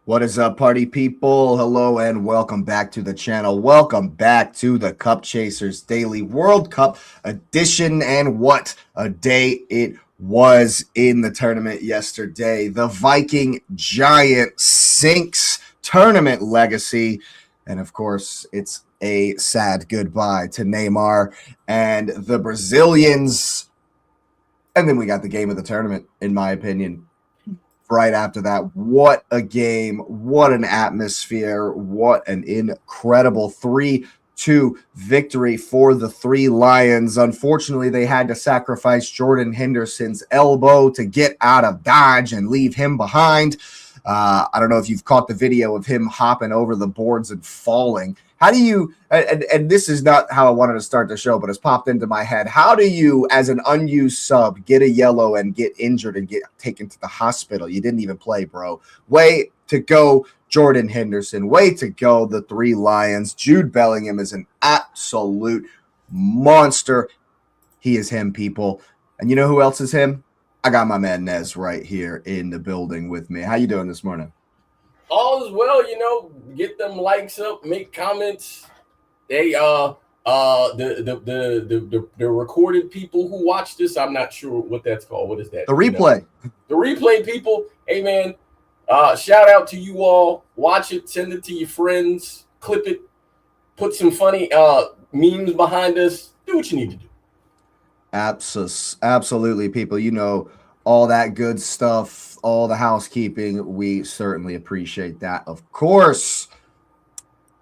What is up, party people? Hello and welcome back to the channel. Welcome back to the Cup Chasers Daily World Cup edition. And what a day it was in the tournament yesterday. The Viking Giant sinks tournament legacy. And of course, it's a sad goodbye to Neymar and the Brazilians. And then we got the game of the tournament, in my opinion. Right after that, what a game, what an atmosphere, what an incredible 3-2 victory for the Three Lions. Unfortunately, they had to sacrifice Jordan Henderson's elbow to get out of dodge and leave him behind. I don't know if you've caught the video of him hopping over the boards and falling. How do you, and this is not how I wanted to start the show, but it's popped into my head. How do you, as an unused sub, get a yellow and get injured and get taken to the hospital? You didn't even play, bro. Way to go, Jordan Henderson. Way to go, the Three Lions. Jude Bellingham is an absolute monster. He is him, people. And you know who else is him? I got my man Nez right here in the building with me. How you doing this morning? All is well, get them likes up, make comments. They the recorded people who watch this, I'm not sure what that's called. What is that? The replay. The replay people. Hey man, shout out to you all. Watch it, send it to your friends, clip it, put some funny memes behind us. Do what you need to do. Absolutely, people. You know, all that good stuff, all the housekeeping, we certainly appreciate that, of course.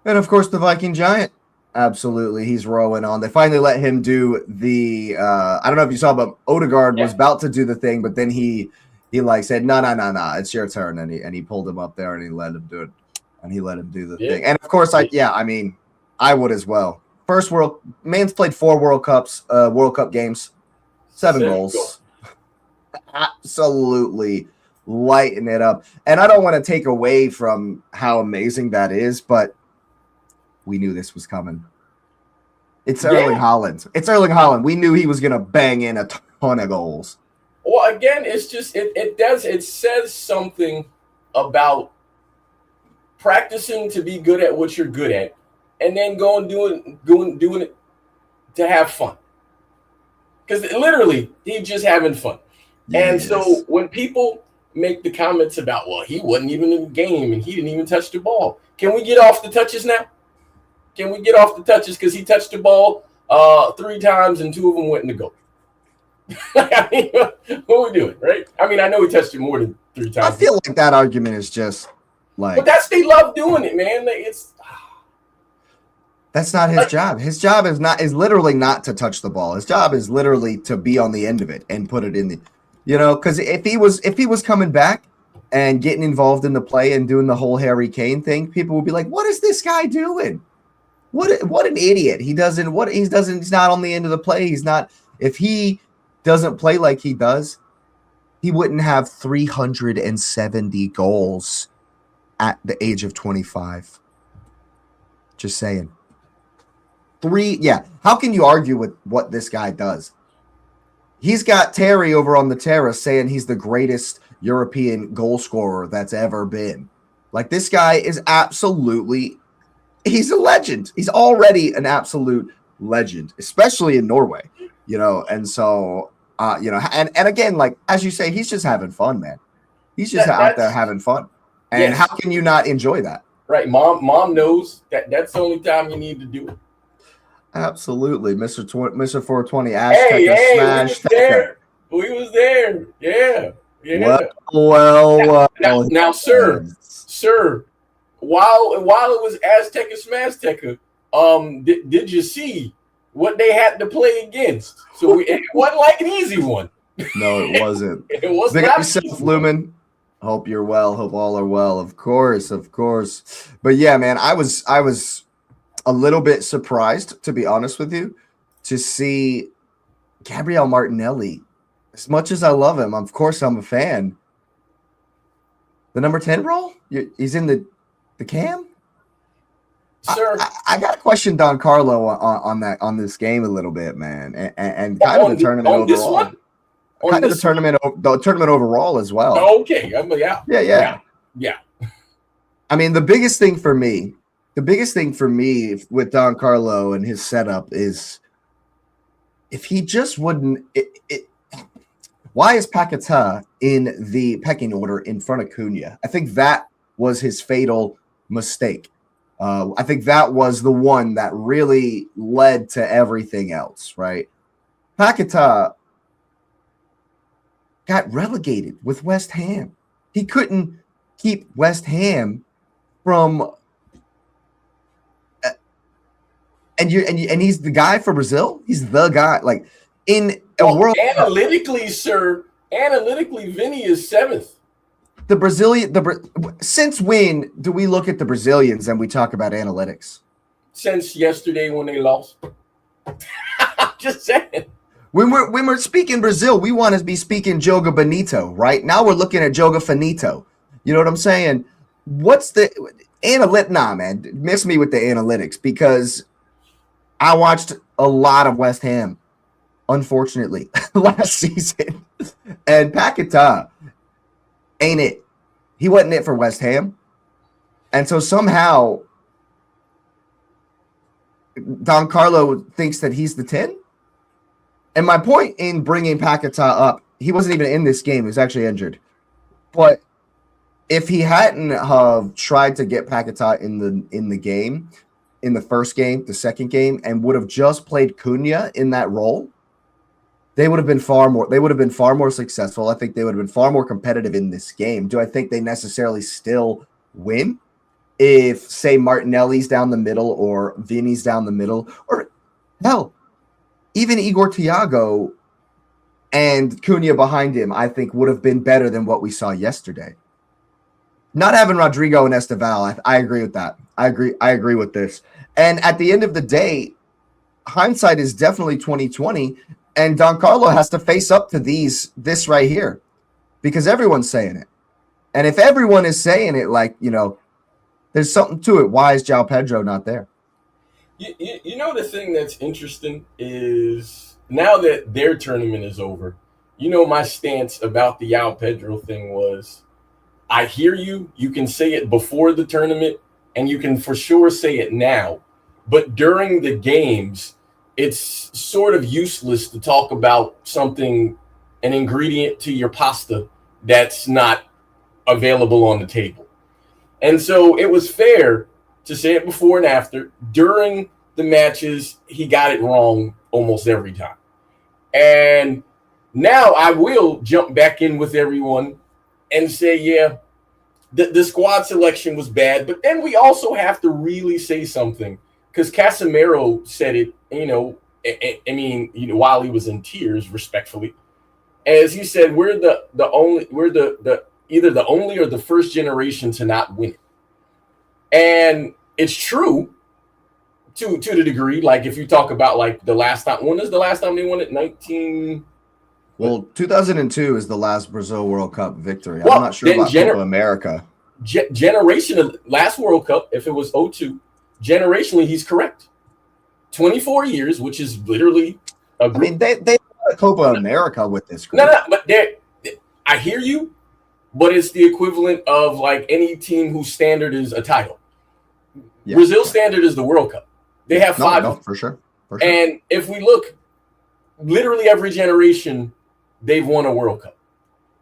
And of course, the Viking Giant. Absolutely, he's rowing on. They finally let him do the I don't know if you saw, but Odegaard was about to do the thing, but then he like said, no, it's your turn, and he pulled him up there and he let him do it, and he let him do the thing. And of course, I would as well. Man's played 4 World Cup games, 7 goals. Absolutely lighting it up. And I don't want to take away from how amazing that is, but we knew this was coming. It's Erling Haaland. It's Erling Haaland. We knew he was going to bang in a ton of goals. Well, again, it's just it says something about practicing to be good at what you're good at, and then doing it to have fun. Because literally, he's just having fun. And so when people make the comments about, well, he wasn't even in the game and he didn't even touch the ball. Can we get off the touches now? Can we get off the touches? Because he touched the ball 3 times and 2 of them went in the goal. I mean, what are we doing, right? I mean, I know he touched it more than 3 times. I feel like that argument is just like... But they love doing it, man. That's not his job. His job is literally not to touch the ball. His job is literally to be on the end of it and put it in the, because if he was coming back and getting involved in the play and doing the whole Harry Kane thing, people would be like, what is this guy doing? What an idiot. He's not on the end of the play. If he doesn't play like he does, he wouldn't have 370 goals at the age of 25. Just saying. How can you argue with what this guy does? He's got Terry over on the terrace saying he's the greatest European goal scorer that's ever been. Like, this guy is he's a legend. He's already an absolute legend, especially in Norway, and so, and again, like, as you say, he's just having fun, man. He's just out there having fun. And how can you not enjoy that? Right. Mom knows that's the only time you need to do it. Absolutely, Mr. 420 Azteca smash. We was there. Yeah. Well. Now, sir. While it was Azteca Smashteca, did you see what they had to play against? So it wasn't like an easy one. No, it wasn't. It was Big not up yourself, Lumen. Hope you're well. Hope all are well. Of course. But yeah, man, I was a little bit surprised, to be honest with you, to see Gabriel Martinelli. As much as I love him, of course I'm a fan. The number 10 role? He's in the cam? Sir, I got to question Don Carlo on this game a little bit, man, and kind of the tournament overall. This one? Kind of the tournament overall as well. Oh, okay. Yeah. I mean, the biggest thing for me with Don Carlo and his setup is if he just wouldn't. Why is Paquetá in the pecking order in front of Cunha? I think that was his fatal mistake. I think that was the one that really led to everything else, right? Paquetá got relegated with West Ham. He couldn't keep West Ham from and he's the guy for Brazil. He's the guy. Like in a World analytically, sir. Analytically, Vinny is 7th. The Brazilian. Since when do we look at the Brazilians and we talk about analytics? Since yesterday when they lost. Just saying. When we're speaking Brazil, we want to be speaking Joga Bonito, right? Now we're looking at Joga Finito. You know what I'm saying? What's the analytic? Nah, man, miss me with the analytics because I watched a lot of West Ham, unfortunately, last season. And Paquetá ain't it. He wasn't it for West Ham. And so somehow Don Carlo thinks that he's the 10. And my point in bringing Paquetá up, he wasn't even in this game. He was actually injured. But if he hadn't tried to get Paquetá in the game, in the first game, the second game, and would have just played Cunha in that role, they would have been far more successful. I think they would have been far more competitive in this game. Do I think they necessarily still win if, say, Martinelli's down the middle or Vini's down the middle, or hell, even Igor Thiago and Cunha behind him, I think would have been better than what we saw yesterday. Not having Rodrigo and Esteval, I agree with that. I agree with this. And at the end of the day, hindsight is definitely 2020, and Don Carlo has to face up to this right here because everyone's saying it. And if everyone is saying it, like, you know, there's something to it. Why is João Pedro not there? You know, the thing that's interesting is now that their tournament is over, you know, my stance about the João Pedro thing was, I hear you. You can say it before the tournament, and you can for sure say it now. But during the games, it's sort of useless to talk about something, an ingredient to your pasta that's not available on the table. And so it was fair to say it before and after. During the matches, he got it wrong almost every time. And now I will jump back in with everyone and say, yeah, the squad selection was bad. But then we also have to really say something, because Casemiro said it, you know, I mean, you know, while he was in tears, respectfully, as he said, we're either the only or the first generation to not win it. And it's true to the degree, like if you talk about like the last time, when is the last time they won it? 2002 is the last Brazil World Cup victory. I'm not sure about Copa America. Generation last World Cup, if it was 2002, generationally, he's correct. 24 years, which is literally a group. I mean, they won Copa America with this group. No, but I hear you, but it's the equivalent of like any team whose standard is a title. Yeah. Brazil's standard is the World Cup. They have 5. No, for sure. And if we look, literally every generation, they've won a World Cup.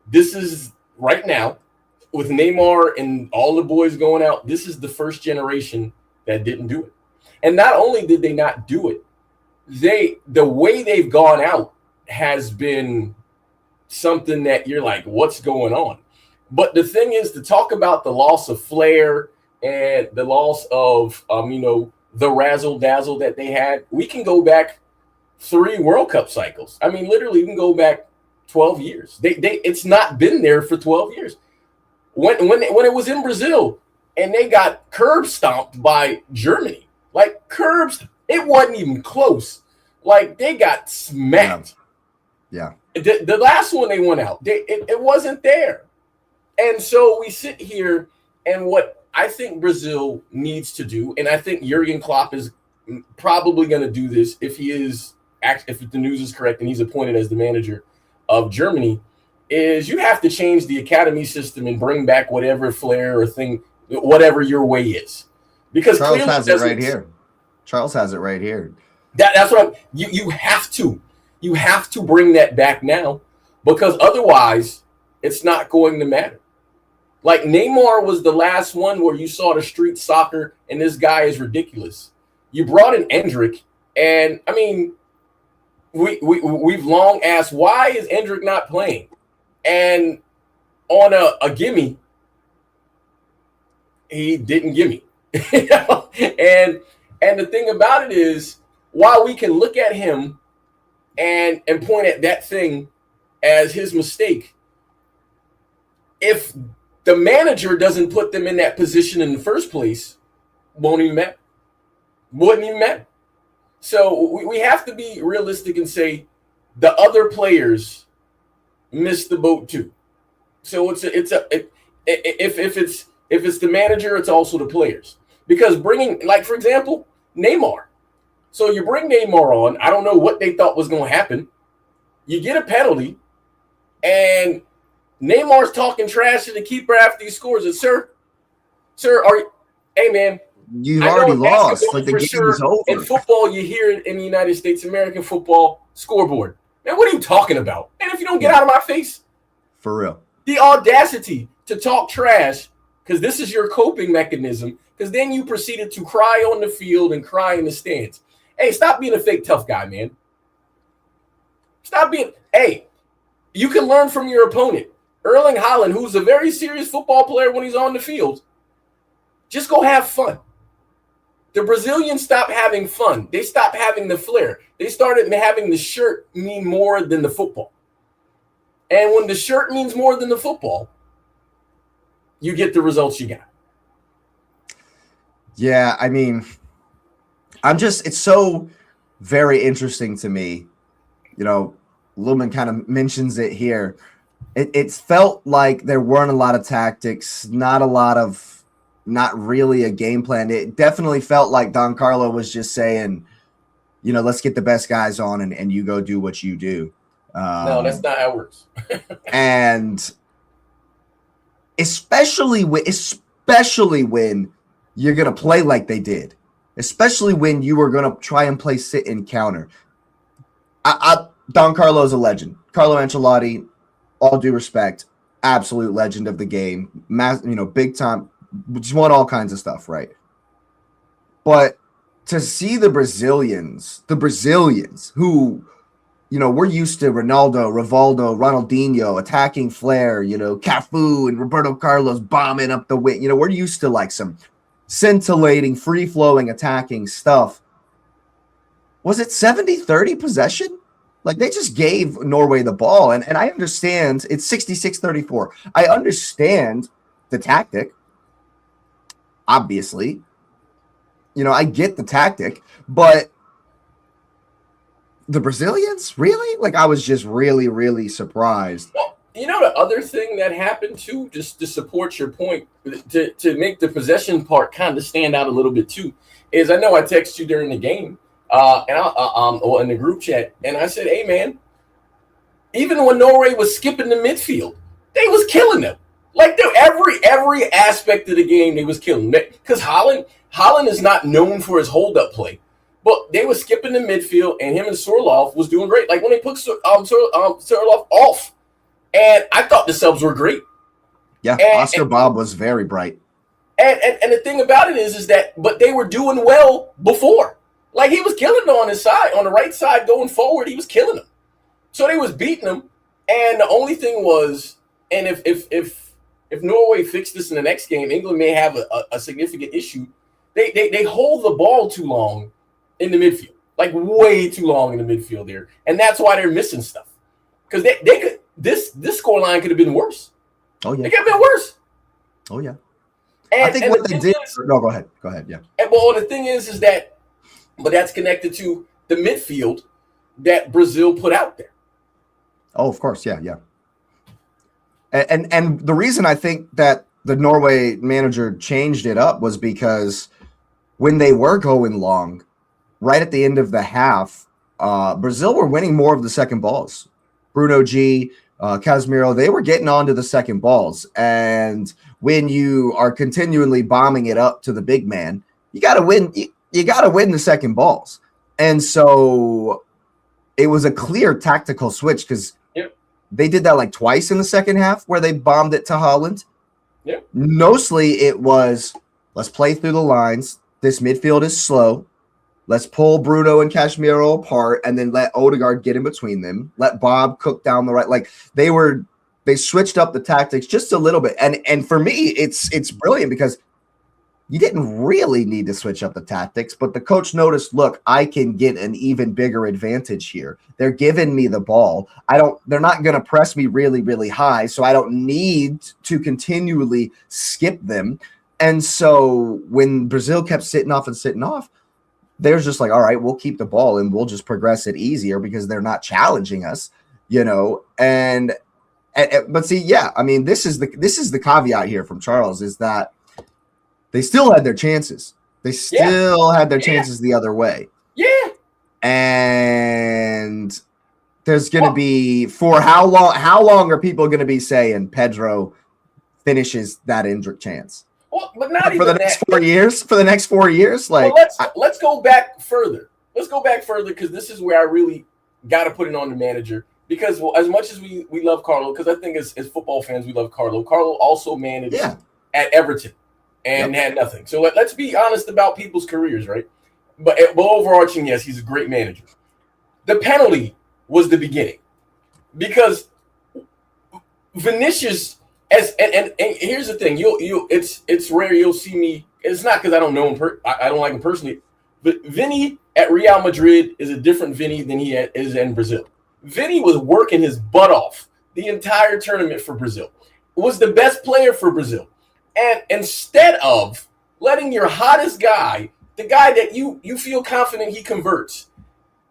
This is right now, with Neymar and all the boys going out, this is the first generation that didn't do it. And not only did they not do it, the way they've gone out has been something that you're like, what's going on? But the thing is, to talk about the loss of flair and the loss of, you know, the razzle dazzle that they had, we can go back 3 World Cup cycles. I mean, literally, we can go back 12 years. It's not been there for 12 years. When it was in Brazil and they got curb stomped by Germany, like curbs, it wasn't even close. Like they got smacked. Yeah. The last one they went out, it wasn't there. And so we sit here, and what I think Brazil needs to do, and I think Jurgen Klopp is probably going to do this if the news is correct and he's appointed as the manager of Germany, is you have to change the academy system and bring back whatever flair or thing whatever your way is, because Charles clearly has it right here. Charles has it right here. That's what you have to bring that back now, because otherwise it's not going to matter. Like Neymar was the last one where you saw the street soccer, and this guy is ridiculous. You brought in Endrick, and I mean, we've long asked, why is Endrick not playing? And on a gimme, he didn't gimme. and the thing about it is, while we can look at him and point at that thing as his mistake, if the manager doesn't put them in that position in the first place, wouldn't even matter. So we have to be realistic and say the other players missed the boat too. So if it's the manager, it's also the players, because bringing, like, for example, Neymar. So you bring Neymar on. I don't know what they thought was going to happen. You get a penalty, and Neymar's talking trash to the keeper after he scores. And sir, hey man, you've already lost. Like, the game is over. In football, you hear it in the United States, American football, scoreboard. Man, what are you talking about? And if you don't get out of my face, for real, the audacity to talk trash, because this is your coping mechanism. Because then you proceeded to cry on the field and cry in the stands. Hey, stop being a fake tough guy, man. Stop being. Hey, you can learn from your opponent. Erling Haaland, who's a very serious football player when he's on the field, just go have fun. The Brazilians stopped having fun. They stopped having the flair. They started having the shirt mean more than the football. And when the shirt means more than the football, you get the results you got. Yeah, I mean, it's so very interesting to me. You know, Lumen kind of mentions it here. It felt like there weren't a lot of tactics, not really a game plan. It definitely felt like Don Carlo was just saying, you know, let's get the best guys on and you go do what you do. No, that's not how it works. And especially when you're going to play like they did, especially when you were going to try and play sit and counter. Don Carlo's a legend. Carlo Ancelotti, all due respect, absolute legend of the game. Big time, just won all kinds of stuff, right? But to see the Brazilians who, you know, we're used to Ronaldo, Rivaldo, Ronaldinho, attacking flair, you know, Cafu and Roberto Carlos bombing up the wing. You know, we're used to like some scintillating, free-flowing, attacking stuff. Was it 70-30 possession? Like, they just gave Norway the ball. And I understand it's 66-34. I understand the tactic, obviously. You know, I get the tactic. But the Brazilians? Really? Like, I was just really, really surprised. Well, you know, the other thing that happened, too, just to support your point, to make the possession part kind of stand out a little bit, too, is I know I texted you during the game. Or in the group chat, and I said, hey man, even when Norway was skipping the midfield, they was killing them. Like, every aspect of the game, they was killing them. Because Haaland is not known for his hold-up play, but they were skipping the midfield, and him and Sorloth was doing great. Like when they put Sorloth off, and I thought the subs were great. Yeah, Oscar Bob was very bright. And the thing about it is that, but they were doing well before. Like, he was killing them on his side, on the right side going forward. He was killing them. So they was beating them. And the only thing was, and if Norway fixed this in the next game, England may have a significant issue. They hold the ball too long in the midfield, like way too long in the midfield there, and that's why they're missing stuff. Because they could this scoreline could have been worse. Oh yeah, it could have been worse. Oh yeah. And, I think what they did. No, go ahead. Go ahead. Yeah. And well, the thing is that. But that's connected to the midfield that Brazil put out there. Oh, of course. Yeah, yeah. And the reason I think that the Norway manager changed it up was because when they were going long, right at the end of the half, Brazil were winning more of the second balls. Bruno G, Casemiro, they were getting onto the second balls. And when you are continually bombing it up to the big man, you got to win. You got to win the second balls. And so it was a clear tactical switch because they did that like twice in the second half where they bombed it to Haaland. Yep. Mostly it was, let's play through the lines. This midfield is slow. Let's pull Bruno and Casemiro apart and then let Odegaard get in between them. Let Bob cook down the right. Like they switched up the tactics just a little bit. And for me, it's brilliant because you didn't really need to switch up the tactics, but the coach noticed, look, I can get an even bigger advantage here. They're giving me the ball. They're not going to press me really, really high, so I don't need to continually skip them. And so when Brazil kept sitting off, they're just like, all right, we'll keep the ball and we'll just progress it easier because they're not challenging us, but see, yeah, I mean, this is the caveat here from Charles is that they still had their chances. They still had their chances the other way. Yeah. And there's going to be, for how long are people going to be saying Pedro finishes that injured chance? Well, but not for the next 4 years. For the next 4 years, like let's go back further. Let's go back further because this is where I really got to put it on the manager. Because as much as we love Carlo, because I think as football fans we love Carlo. Carlo also managed at Everton and had nothing. So let's be honest about people's careers, right? But overarching, yes, he's a great manager. The penalty was the beginning because Vinicius. And here's the thing, it's rare you'll see me. It's not because I don't know him. I don't like him personally, but Vinny at Real Madrid is a different Vinny than he is in Brazil. Vinny was working his butt off the entire tournament for Brazil. Was the best player for Brazil, and instead of letting your hottest guy, the guy that you feel confident he converts,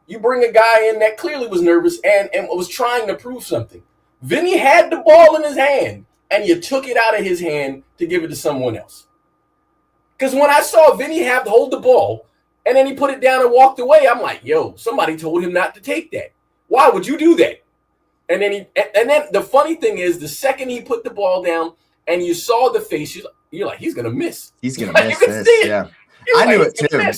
you bring a guy in that clearly was nervous and was trying to prove something. Vinny had the ball in his hand. And you took it out of his hand to give it to someone else. Because when I saw Vinny hold the ball, and then he put it down and walked away, I'm like, yo, somebody told him not to take that. Why would you do that? And then the funny thing is, the second he put the ball down and you saw the face, you're like, he's gonna miss. He's gonna miss this. Yeah, I knew it too.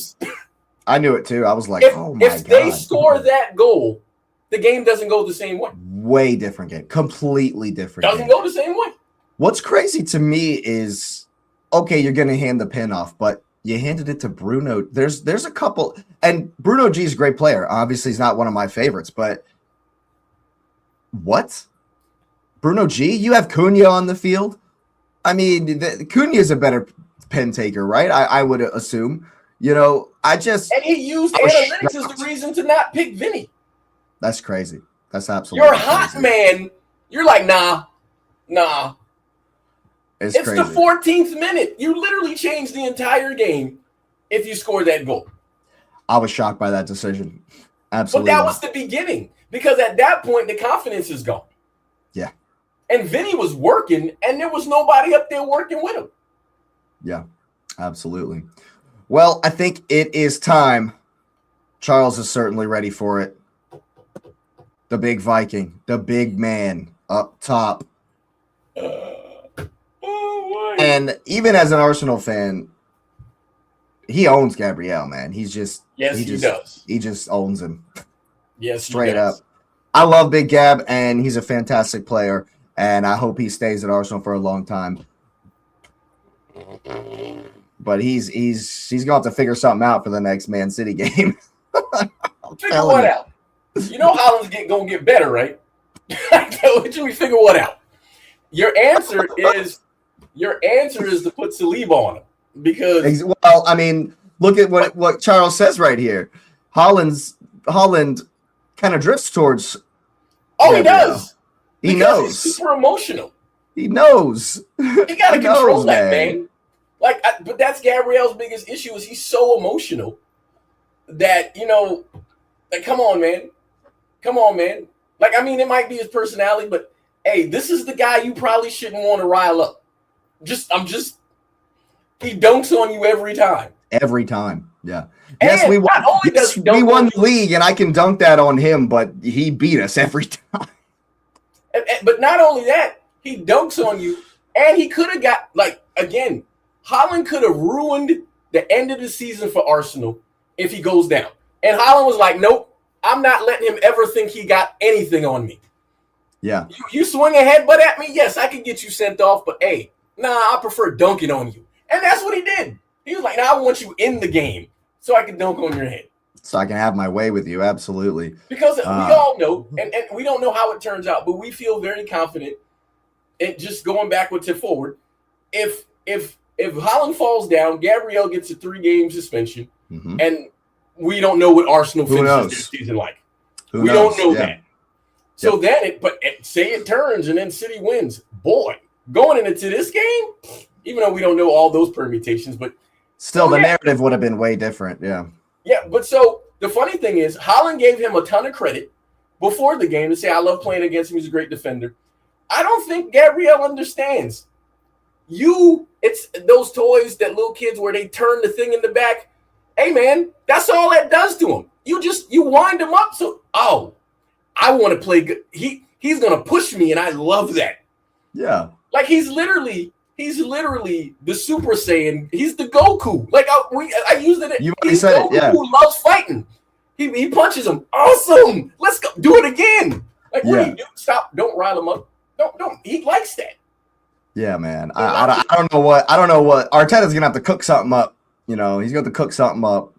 I knew it too. I was like, oh my god. If they score that goal, the game doesn't go the same way. Way different game. Completely different. Doesn't go the same way. What's crazy to me is, okay, you're going to hand the pin off, but you handed it to Bruno. There's a couple, and Bruno G is a great player. Obviously, he's not one of my favorites, but what? Bruno G? You have Cunha on the field? I mean, Cunha is a better pen taker, right? I would assume. And he used analytics as the reason to not pick Vinny. That's crazy. That's absolutely crazy. You're a hot man. You're like, nah. It's crazy. The 14th minute. You literally changed the entire game if you score that goal. I was shocked by that decision. Absolutely. But that was the beginning. Because at that point, the confidence is gone. Yeah. And Vinny was working, and there was nobody up there working with him. Yeah, absolutely. Well, I think it is time. Charles is certainly ready for it. The big Viking, the big man up top. And even as an Arsenal fan, he owns Gabriel, man. He does. He just owns him. Yes, straight up. I love Big Gab, and he's a fantastic player, and I hope he stays at Arsenal for a long time. But he's going to have to figure something out for the next Man City game. Figure what out? You know Haaland's going to get better, right? We figure what out? Your answer is to put Saliba on him because. Well, I mean, look at what Charles says right here. Haaland kind of drifts towards. Oh, he does. He knows. He's super emotional. He knows. You got to control that, man. But that's Gabriel's biggest issue is he's so emotional that come on, man. I mean, it might be his personality, but hey, this is the guy you probably shouldn't want to rile up. He dunks on you every time. Every time, yeah. And yes, we won the league, and I can dunk that on him, but he beat us every time. But not only that, he dunks on you, and he could have got, like, again, Haaland could have ruined the end of the season for Arsenal if he goes down. And Haaland was like, nope, I'm not letting him ever think he got anything on me. Yeah. You swing a headbutt at me, yes, I could get you sent off, but hey, nah, I prefer dunking on you. And that's what he did. He was like, I want you in the game so I can dunk on your head. So I can have my way with you, absolutely. Because we all know, and we don't know how it turns out, but we feel very confident in just going backwards and forward. If Haaland falls down, Gabriel gets a 3-game suspension, and we don't know what Arsenal finishes this season like. We don't know that. So then, say it turns and then City wins. Boy, going into this game, even though we don't know all those permutations, but still the narrative would have been way different. Yeah. Yeah, but so the funny thing is, Haaland gave him a ton of credit before the game to say, I love playing against him. He's a great defender. I don't think Gabriel understands. It's those toys that little kids where they turn the thing in the back. Hey, man, that's all that does to him. You wind him up. So, I want to play good. He's going to push me, and I love that. Yeah. Like, he's literally the Super Saiyan. He's the Goku. Like, I used it. He's Goku who loves fighting. He punches him. Awesome. Let's go. Do it again. Like, what do you do? Stop. Don't rile him up. Don't. He likes that. Yeah, man. I don't know what Arteta's gonna have to cook something up. He's gonna have to cook something up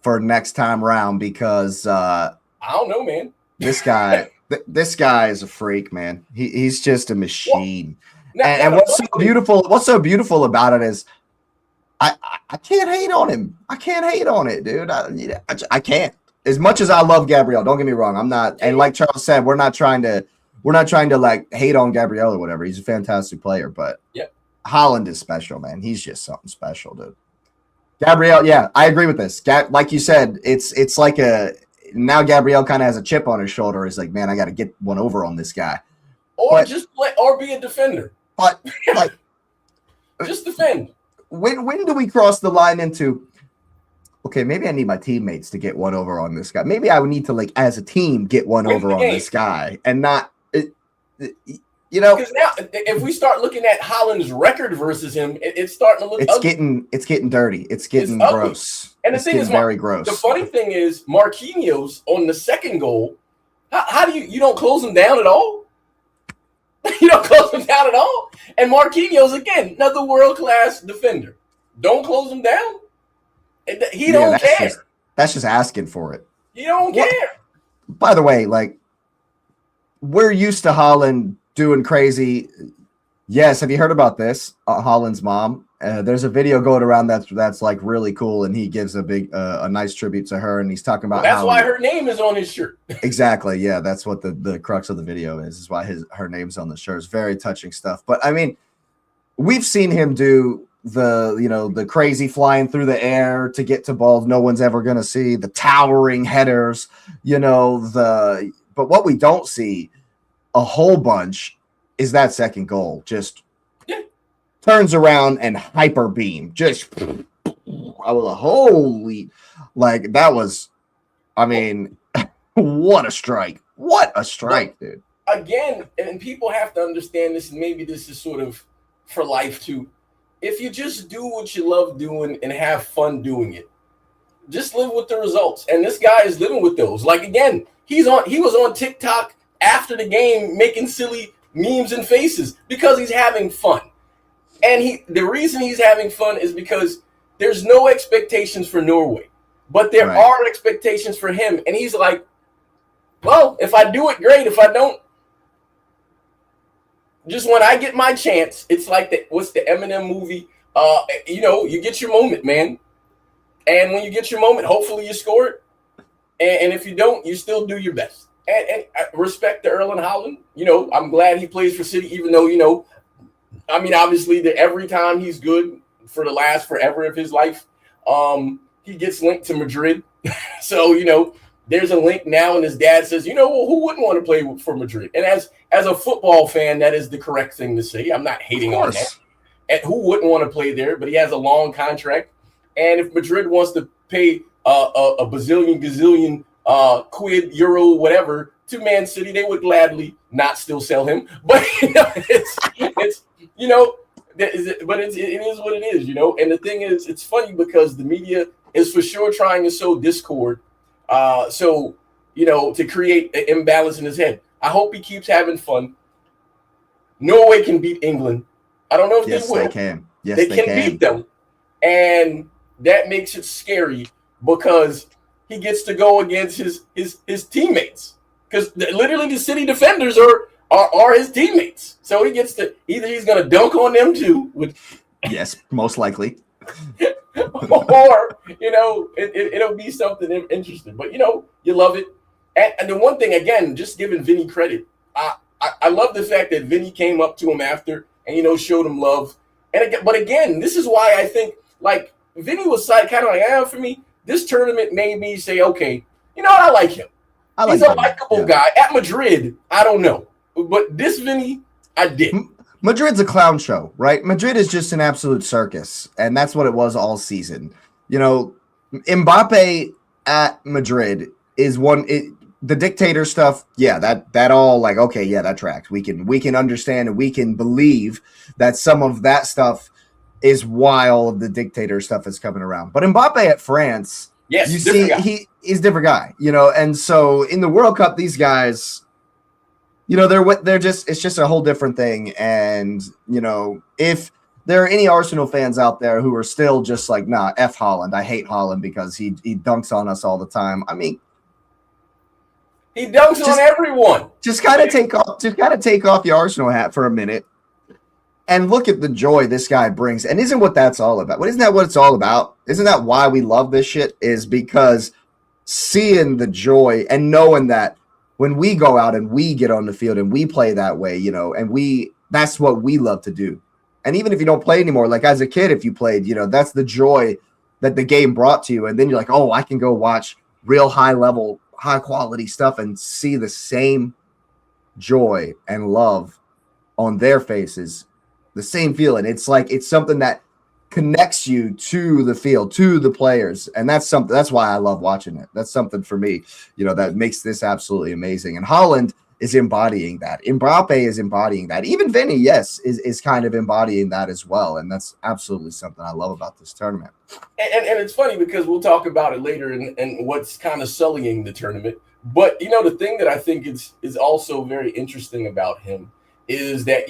for next time round because I don't know, man. This guy is a freak, man. He's just a machine. Well, and what's so beautiful about it is I can't hate on him. I can't hate on it, dude. I can't. As much as I love Gabriel, don't get me wrong. I'm not, and like Charles said, we're not trying to like hate on Gabriel or whatever. He's a fantastic player, but Haaland is special, man. He's just something special, dude. Gabriel, yeah, I agree with this. Like you said, it's like now Gabriel kind of has a chip on his shoulder. He's like, man, I got to get one over on this guy, or be a defender. But like, just defend. When do we cross the line into? Okay, maybe I need my teammates to get one over on this guy. Maybe I would need to, like, as a team, get one over on this guy and not, Because now, if we start looking at Haaland's record versus him, it's starting to look. It's getting dirty. It's getting gross. And the thing is, very gross. The funny thing is, Marquinhos on the second goal. How do you don't close him down at all? You don't close him down at all. And Marquinhos again, another world-class defender. Don't close him down. He don't care. That's just asking for it. He don't care. By the way, like, we're used to Haaland doing crazy. Yes, have you heard about this? Haaland's mom. There's a video going around that's like really cool, and he gives a nice tribute to her, and he's talking about that's why her name is on his shirt. Exactly. Yeah, that's what the crux of the video is why her name's on the shirt. It's very touching stuff. But I mean, we've seen him do the crazy flying through the air to get to balls no one's ever going to see, the towering headers, but what we don't see a whole bunch is that second goal. Just turns around and hyper beam. Just I was holy, like that was, I mean, what a strike. What a strike, dude. Again, and people have to understand this, and maybe this is sort of for life too. If you just do what you love doing and have fun doing it, just live with the results. And this guy is living with those. Like, again, he was on TikTok after the game making silly memes and faces because he's having fun. And the reason he's having fun is because there's no expectations for Norway, but there are expectations for him. And he's like, well, if I do it, great. If I don't, just when I get my chance, it's like what's the Eminem movie? You get your moment, man. And when you get your moment, hopefully you score it. And if you don't, you still do your best. And I respect to Erling Haaland. I'm glad he plays for City, even though, I mean, obviously, every time he's good for the last forever of his life, he gets linked to Madrid. So, there's a link now, and his dad says, well, who wouldn't want to play for Madrid? And as a football fan, that is the correct thing to say. I'm not hating on that. And who wouldn't want to play there? But he has a long contract. And if Madrid wants to pay a bazillion, gazillion quid, euro, whatever to Man City, they would gladly not still sell him. But it's but it is what it is, And the thing is, it's funny because the media is for sure trying to sow discord, to create an imbalance in his head. I hope he keeps having fun. Norway can beat England. I don't know if they will. They can. Yes, they can beat them, and that makes it scary because he gets to go against his teammates, because literally the City defenders are his teammates. So he gets to either he's going to dunk on them too, yes, most likely, or it'll be something interesting. But you love it, and the one thing again, just giving Vinny credit, I love the fact that Vinny came up to him after and showed him love. But again, this is why I think like Vinny was kind of like, for me, this tournament made me say, okay, I like him. He's a likable guy. At Madrid, I don't know. But this Vinny, I did. Madrid's a clown show, right? Madrid is just an absolute circus, and that's what it was all season. Mbappe at Madrid is the dictator stuff, that all like, okay, yeah, that tracks. We can understand and we can believe that some of that stuff is why all of the dictator stuff is coming around. But Mbappe at France, yes, you see, he's a different guy, and so in the World Cup, these guys, they're just, it's just a whole different thing. And, if there are any Arsenal fans out there who are still just like, nah, F Haaland, I hate Haaland because he dunks on us all the time. I mean, he dunks on everyone. Just kind of take off your Arsenal hat for a minute and look at the joy this guy brings. And isn't what that's all about? Isn't that what it's all about? Isn't that why we love this shit? Is because seeing the joy and knowing that when we go out and we get on the field and we play that way, and that's what we love to do. And even if you don't play anymore, like as a kid, if you played, that's the joy that the game brought to you. And then you're like, oh, I can go watch real high quality stuff and see the same joy and love on their faces, the same feeling. It's like, it's something that connects you to the field, to the players. And that's why I love watching it. That's something for me, that makes this absolutely amazing. And Haaland is embodying that. Mbappe is embodying that. Even Vinny, yes, is kind of embodying that as well. And that's absolutely something I love about this tournament. And it's funny because we'll talk about it later and what's kind of sullying the tournament. But, the thing that I think is also very interesting about him is that,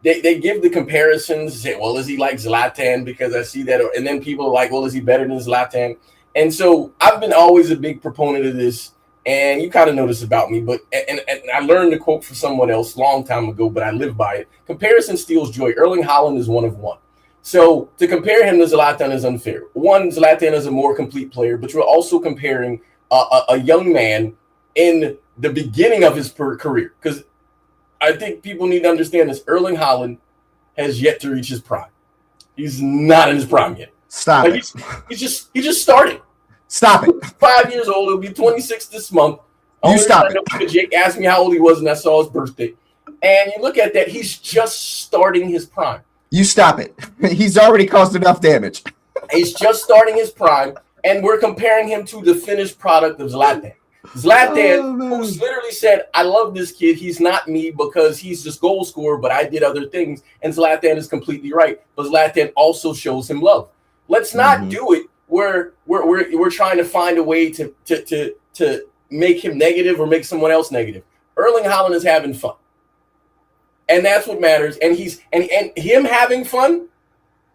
they give the comparisons, say, well, is he like Zlatan? Because I see that. And then people are like, well, is he better than Zlatan? And so I've been always a big proponent of this. And you kind of know this about me, but and I learned the quote from someone else a long time ago, but I live by it. Comparison steals joy. Erling Haaland is one of one. So to compare him to Zlatan is unfair. One, Zlatan is a more complete player, but you're also comparing a young man in the beginning of his career. Because I think people need to understand this. Erling Haaland has yet to reach his prime. He's not in his prime yet. Stop it. He's just starting. Stop it. 5 years old. He'll be 26 this month. You stop it. Because Jake asked me how old he was, and I saw his birthday. And you look at that, he's just starting his prime. You stop it. He's already caused enough damage. He's just starting his prime, and we're comparing him to the finished product of Zlatan. Zlatan, who literally said, I love this kid. He's not me because he's just goal scorer, but I did other things. And Zlatan is completely right. But Zlatan also shows him love. Let's not do it where we're trying to find a way to make him negative or make someone else negative. Erling Haaland is having fun. And that's what matters. And him having fun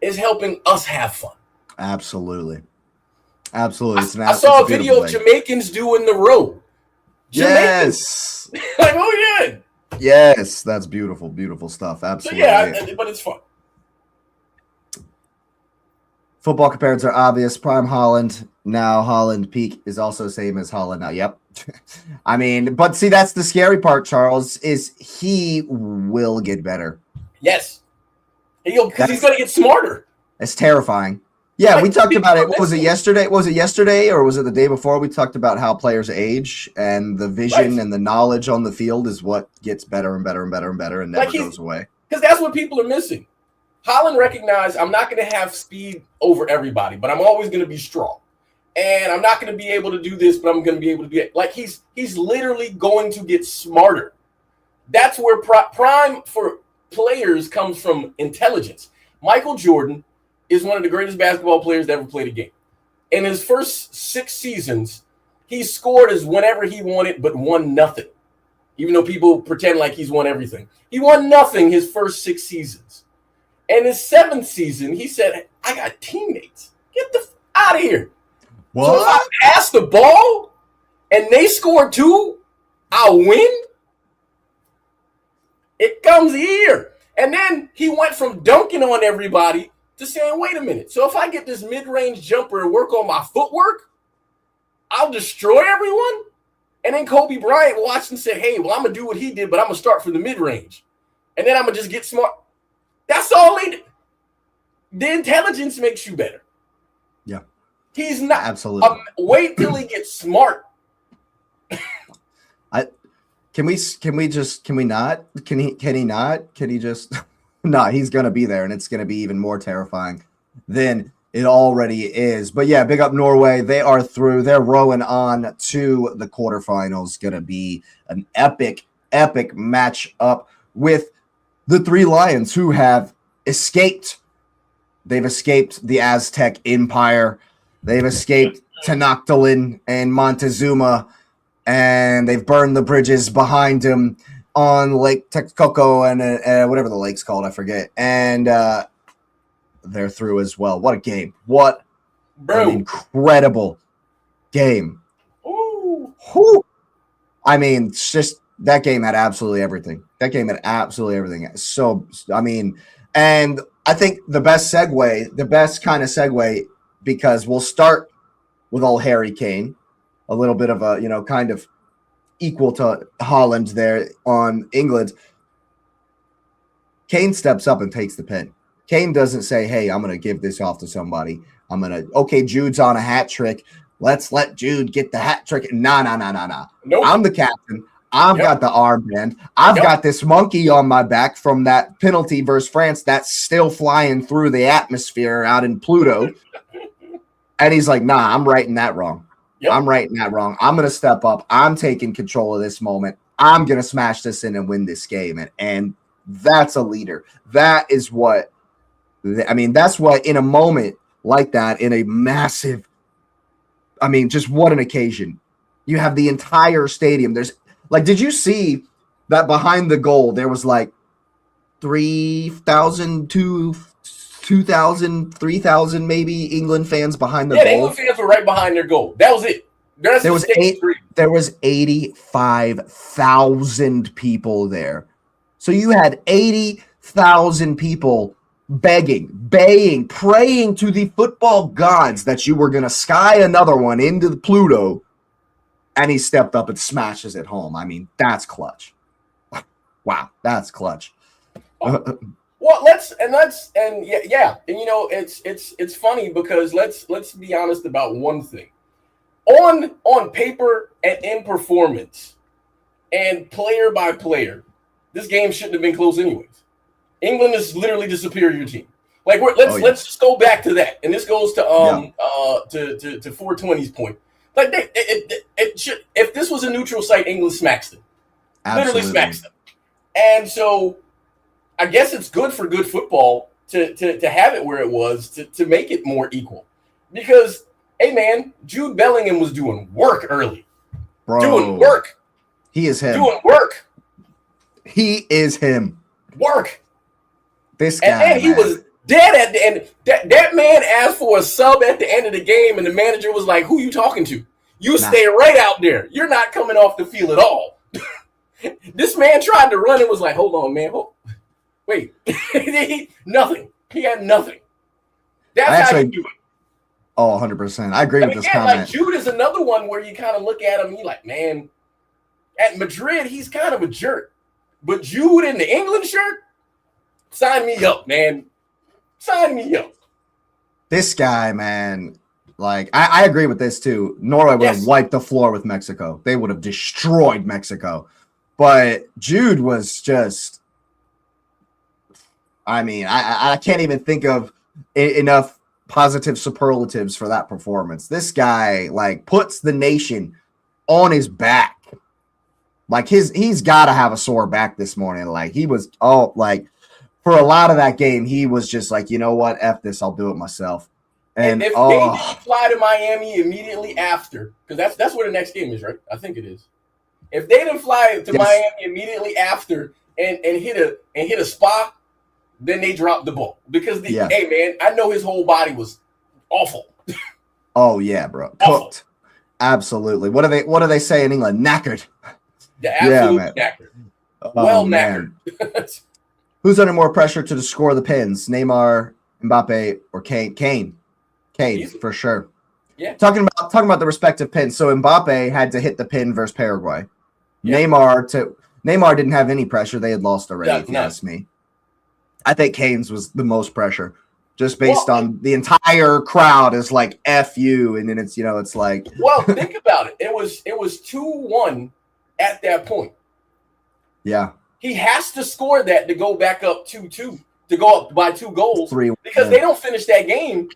is helping us have fun. Absolutely. I saw a video of Jamaicans doing the row. Yes. Like, oh yeah. Yes, that's beautiful, beautiful stuff. Absolutely. So yeah, but it's fun. Football comparisons are obvious. Prime Haaland. Now Haaland peak is also same as Haaland now. Yep. I mean, but see, that's the scary part, Charles, is he will get better. Yes. Because he's going to get smarter. It's terrifying. Yeah, we talked about it. What was it yesterday? Was it yesterday or was it the day before? We talked about how players age and the vision and the knowledge on the field is what gets better and better and better and better and never goes away. Because that's what people are missing. Haaland recognized I'm not going to have speed over everybody, but I'm always going to be strong. and I'm not going to be able to do this, but I'm going to be able to do it. Like he's literally going to get smarter. That's where prime for players comes from intelligence. Michael Jordan is one of the greatest basketball players that ever played a game. In his first 6 seasons, he scored as whenever he wanted, but won nothing. Even though people pretend like he's won everything. He won nothing his first 6 seasons. And his 7th season, he said, I got teammates. Get the out of here. What? So if I pass the ball and they score 2, I'll win. It comes here. And then he went from dunking on everybody to saying, wait a minute. So if I get this mid-range jumper and work on my footwork, I'll destroy everyone? And then Kobe Bryant watched and said, hey, well, I'm going to do what he did, but I'm going to start from the mid-range. And then I'm going to just get smart. That's all they do. The intelligence makes you better. Yeah. He's not. Absolutely. Wait till he gets smart. Can he not? Can he just no, he's gonna be there, and it's gonna be even more terrifying than it already is. But yeah, big up Norway. They are through. They're rowing on to the quarterfinals. Gonna be an epic match up with the 3 Lions who have escaped. They've escaped the Aztec Empire. They've escaped Tenochtitlan and Montezuma. And they've burned the bridges behind him on Lake Texcoco and whatever the lake's called, I forget. And they're through as well. What a game. What an incredible game. Ooh. Whew. I mean, it's just that game had absolutely everything. So, I mean, and I think the best kind of segue, because we'll start with old Harry Kane. A little bit of a, kind of equal to Haaland there on England. Kane steps up and takes the pen. Kane doesn't say, hey, I'm going to give this off to somebody. Okay, Jude's on a hat trick. Let's let Jude get the hat trick. Nah. Nope. I'm the captain. I've got the armband. I've got this monkey on my back from that penalty versus France that's still flying through the atmosphere out in Pluto. And he's like, nah, I'm writing that wrong. Yep. I'm writing that wrong. I'm going to step up. I'm taking control of this moment. I'm going to smash this in and win this game. And that's a leader. That is what, that's what in a moment like that, in a massive, just what an occasion. You have the entire stadium. There's did you see that behind the goal, there was 3,000, 2,000, 3,000 maybe England fans behind the goal. Yeah, England fans were right behind their goal. That was it. There was 85,000 people there. So you had 80,000 people baying, praying to the football gods that you were going to sky another one into the Pluto, and he stepped up and smashes it home. That's clutch. Wow, that's clutch. Well, it's funny because let's be honest about one thing. On paper and in performance and player by player, this game shouldn't have been close anyways. England is literally the superior team. Let's just go back to that, and this goes to 420's point. It should, if this was a neutral site, England smacks them, literally smacks them, and so. I guess it's good for good football to have it where it was, to make it more equal. Because, hey, man, Jude Bellingham was doing work early. Bro. Doing work. He is him. Doing work. He is him. Work. This guy, and he was dead at the end. That man asked for a sub at the end of the game, and the manager was like, who you talking to? You stay right out there. You're not coming off the field at all. This man tried to run and was like, hold on, man. Wait, nothing. He had nothing. That's how you do it. Oh, 100%. I agree with this comment. Jude is another one where you kind of look at him and you're like, man, at Madrid, he's kind of a jerk. But Jude in the England shirt, sign me up, man. Sign me up. This guy, man, I agree with this too. Norway would have wiped the floor with Mexico. They would have destroyed Mexico. But Jude was just... I can't even think of enough positive superlatives for that performance. This guy like puts the nation on his back. Like he's got to have a sore back this morning. Like he was for a lot of that game, he was just like, you know what, F this, I'll do it myself. And if they didn't fly to Miami immediately after, because that's where the next game is, right? I think it is. If they didn't fly to Miami immediately after and hit a spot, then they dropped the ball. Because hey man, I know his whole body was awful. Oh yeah, bro. Cooked. Absolutely. What do they say in England? Knackered. Absolutely knackered. Knackered. Who's under more pressure to score the pins? Neymar, Mbappe, or Kane? Kane, for sure. Yeah. Talking about the respective pins. So Mbappe had to hit the pin versus Paraguay. Yeah. Neymar didn't have any pressure. They had lost already, if you ask me. I think Kane's was the most pressure, just based on the entire crowd is like F you, and then it's it's like. Well, think about it. It was 2-1 at that point. Yeah. He has to score that to go back up 2-2, to go up by 2 goals, because they don't finish that game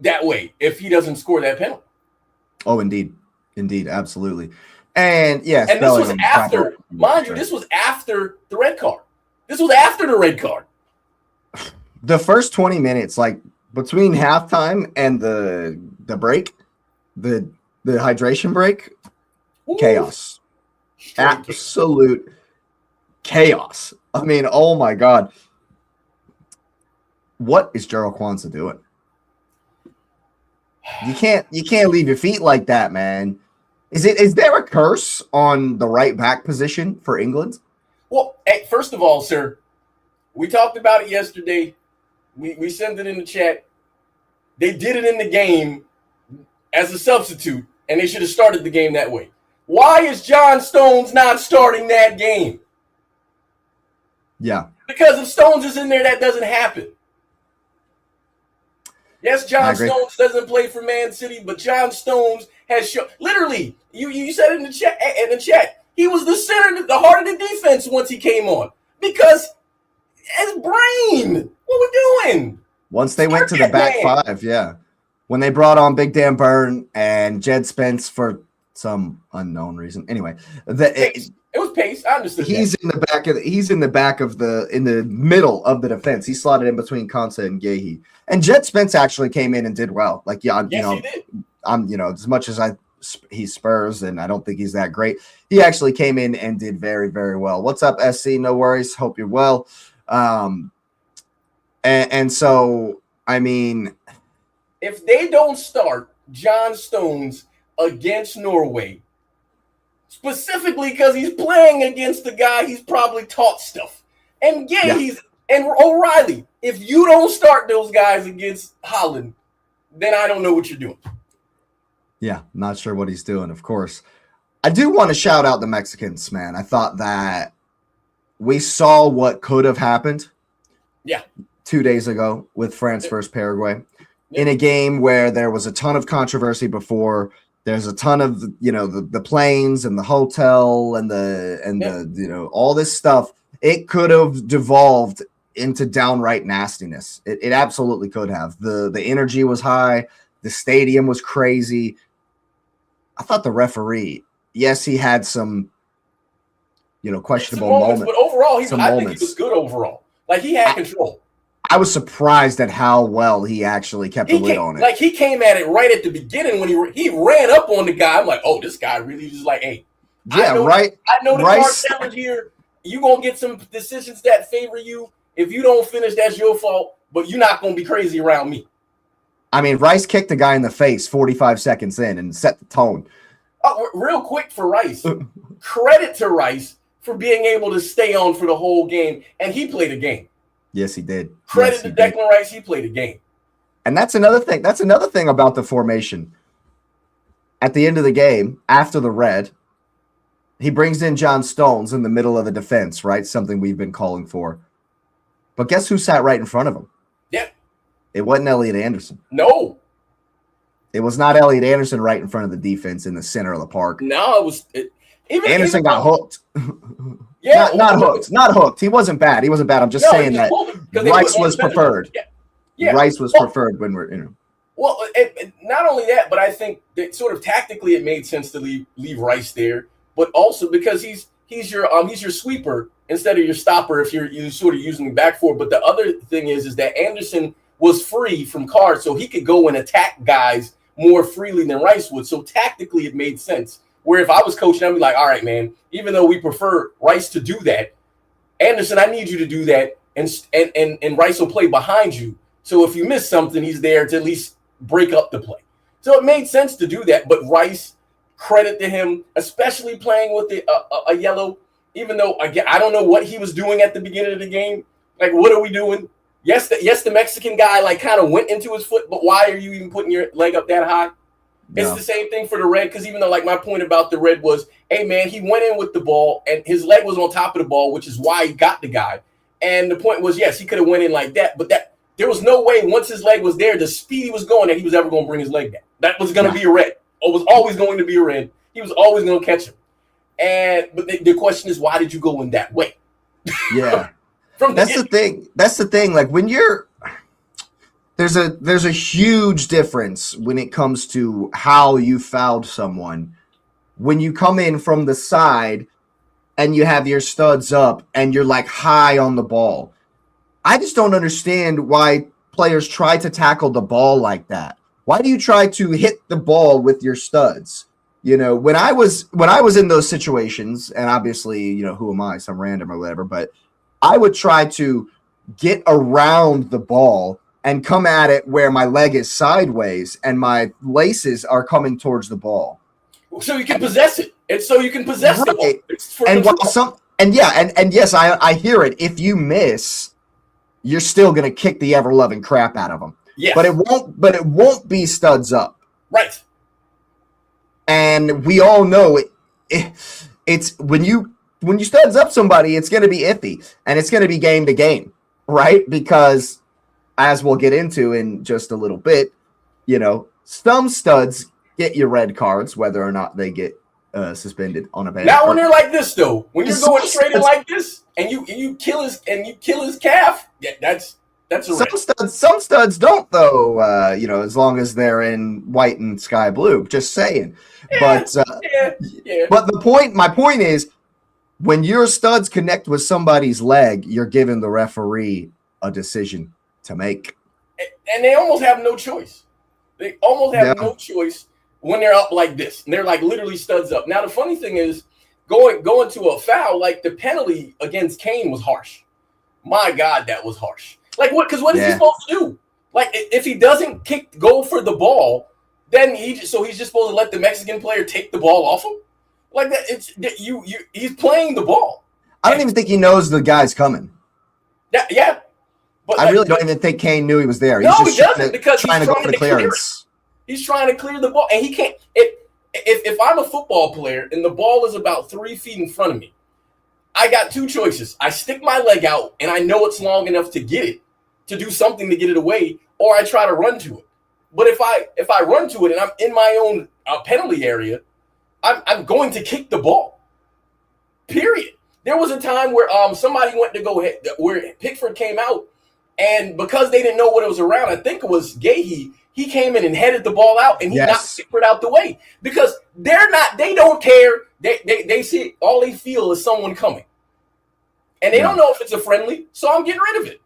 that way if he doesn't score that penalty. Oh, indeed, absolutely, and yes, and this was after, mind you, this was after the red card. This was after the red card. The first 20 minutes, like between halftime and the break, the hydration break, chaos, absolute chaos. I mean, oh my God. What is Gerald Kwanzaa doing? You can't leave your feet like that, man. Is there a curse on the right back position for England? Well, hey, first of all, sir, we talked about it yesterday. We sent it in the chat. They did it in the game as a substitute, and they should have started the game that way. Why is John Stones not starting that game? Yeah. Because if Stones is in there, that doesn't happen. Yes, John Stones doesn't play for Man City, but John Stones has shown. Literally, you said it in the chat. He was the center, the heart of the defense once he came on. Because his brain. What we doing? Once they went to the back five, yeah. When they brought on Big Dan Burn and Jed Spence for some unknown reason. Anyway, it was pace. I understood. He's in the middle of the defense. He slotted in between Konsa and Gehi. And Jed Spence actually came in and did well. Like, yeah, he did. As much as he's Spurs and I don't think he's that great, he actually came in and did very, very well. What's up, SC? No worries. Hope you're well. And so, I mean, if they don't start John Stones against Norway, specifically because he's playing against the guy he's probably taught stuff, and and O'Reilly, if you don't start those guys against Haaland, then I don't know what you're doing. Yeah, not sure what he's doing, of course. I do want to shout out the Mexicans, man. I thought that we saw what could have happened. Yeah. 2 days ago with France versus Paraguay in a game where there was a ton of controversy before. There's a ton of, the planes and the hotel and the all this stuff. It could have devolved into downright nastiness. It absolutely could have. The energy was high. The stadium was crazy. I thought the referee, yes, he had some, questionable moments. But overall, I think he was good overall. Like, he had control. I was surprised at how well he actually kept the lid on it. Like, he came at it right at the beginning when he ran up on the guy. I'm like, oh, this guy really just like, hey. Yeah, I know the cartel is here. You're going to get some decisions that favor you. If you don't finish, that's your fault. But you're not going to be crazy around me. I mean, Rice kicked the guy in the face 45 seconds in and set the tone. Oh, real quick for Rice. Credit to Rice for being able to stay on for the whole game. And he played a game. Yes, he did. Credit to Declan Rice. He played a game. And that's another thing. That's another thing about the formation. At the end of the game, after the red, he brings in John Stones in the middle of the defense, right? Something we've been calling for. But guess who sat right in front of him? Yeah. It wasn't Elliot Anderson. No. It was not Elliot Anderson right in front of the defense in the center of the park. No, it was Anderson got hooked. Yeah, not hooked. Not hooked. He wasn't bad. I'm just saying that Rice was preferred. Yeah. Rice was preferred when we're, Well, not only that, but I think that sort of tactically it made sense to leave Rice there, but also because he's your sweeper instead of your stopper if you're sort of using the back four. But the other thing is that Anderson was free from cards, so he could go and attack guys more freely than Rice would. So tactically it made sense. Where if I was coaching, I'd be like, all right, man, even though we prefer Rice to do that, Anderson, I need you to do that, and Rice will play behind you. So if you miss something, he's there to at least break up the play. So it made sense to do that. But Rice, credit to him, especially playing with a yellow, even though, again, I don't know what he was doing at the beginning of the game. Like, what are we doing? Yes, the Mexican guy, like, kind of went into his foot, but why are you even putting your leg up that high? No. It's the same thing for the red, because even though, like, my point about the red was, hey, man, he went in with the ball, and his leg was on top of the ball, which is why he got the guy. And the point was, yes, he could have went in like that, but there was no way once his leg was there, the speed he was going, that he was ever going to bring his leg down. That was going to be a red. It was always going to be a red. He was always going to catch him. But the question is, why did you go in that way? Yeah. That's the thing. That's the thing. Like, when there's a huge difference when it comes to how you fouled someone. When you come in from the side and you have your studs up and you're like high on the ball. I just don't understand why players try to tackle the ball like that. Why do you try to hit the ball with your studs? When I was in those situations, and obviously, who am I, some random or whatever, but I would try to get around the ball and come at it where my leg is sideways and my laces are coming towards the ball. So you can possess it. And so you can possess the ball. And yes, I hear it. If you miss, you're still going to kick the ever-loving crap out of them. Yes. But it won't be studs up. Right. And we all know it's when you studs up somebody, it's going to be iffy, and it's going to be game to game, right? Because as we'll get into in just a little bit, some studs get you red cards, whether or not they get suspended on a bench. Now, when they're like this, though, when you're going straight in like this, and you kill his calf, yeah, that's a red. Some studs don't, though. As long as they're in white and sky blue. Just saying. Yeah, But my point is, when your studs connect with somebody's leg, you're giving the referee a decision to make, and they almost have no choice. They almost have no choice when they're up like this, and they're like literally studs up. Now, the funny thing is, going to a foul, like the penalty against Kane was harsh. My God, that was harsh. Like, what? Because what is he supposed to do? Like, if he doesn't go for the ball, then he's just supposed to let the Mexican player take the ball off him? Like that? He's playing the ball. I don't even think he knows the guy's coming. Yeah. But I really don't even think Kane knew he was there. He doesn't, because he's trying to go for the clearance. He's trying to clear the ball, and he can't. If I'm a football player and the ball is about 3 feet in front of me, I got two choices. I stick my leg out, and I know it's long enough to get it, to do something to get it away, or I try to run to it. But if I run to it and I'm in my own penalty area, I'm going to kick the ball. Period. There was a time where somebody went to go hit, where Pickford came out, and because they didn't know what it was around, I think it was Gahey, he came in and headed the ball out, and he knocked Pickford out the way, because they don't care. They see, all they feel is someone coming, and they don't know if it's a friendly. So I'm getting rid of it.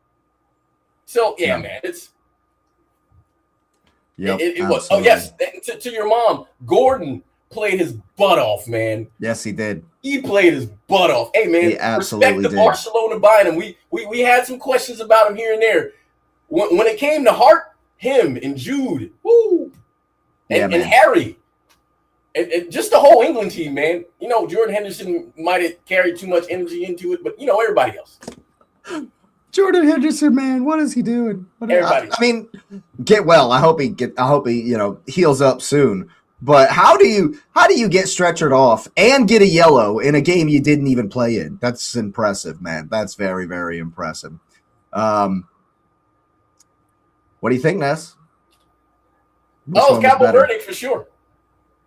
So man, it's. Yeah, it was. Oh yes, to your mom, Gordon played his butt off, man. Yes, he did. He played his butt off. Hey, man, he absolutely respect the Barcelona buying him. We had some questions about him here and there. When it came to Hart, him and Jude, and Harry, and just the whole England team, man. Jordan Henderson might have carried too much energy into it, but everybody else. Jordan Henderson, man, what is he doing? Everybody. I mean, get well. I hope he heals up soon. But how do you get stretchered off and get a yellow in a game you didn't even play in? That's impressive, man. That's very, very impressive. What do you think, Ness? It's Cabo Verde for sure.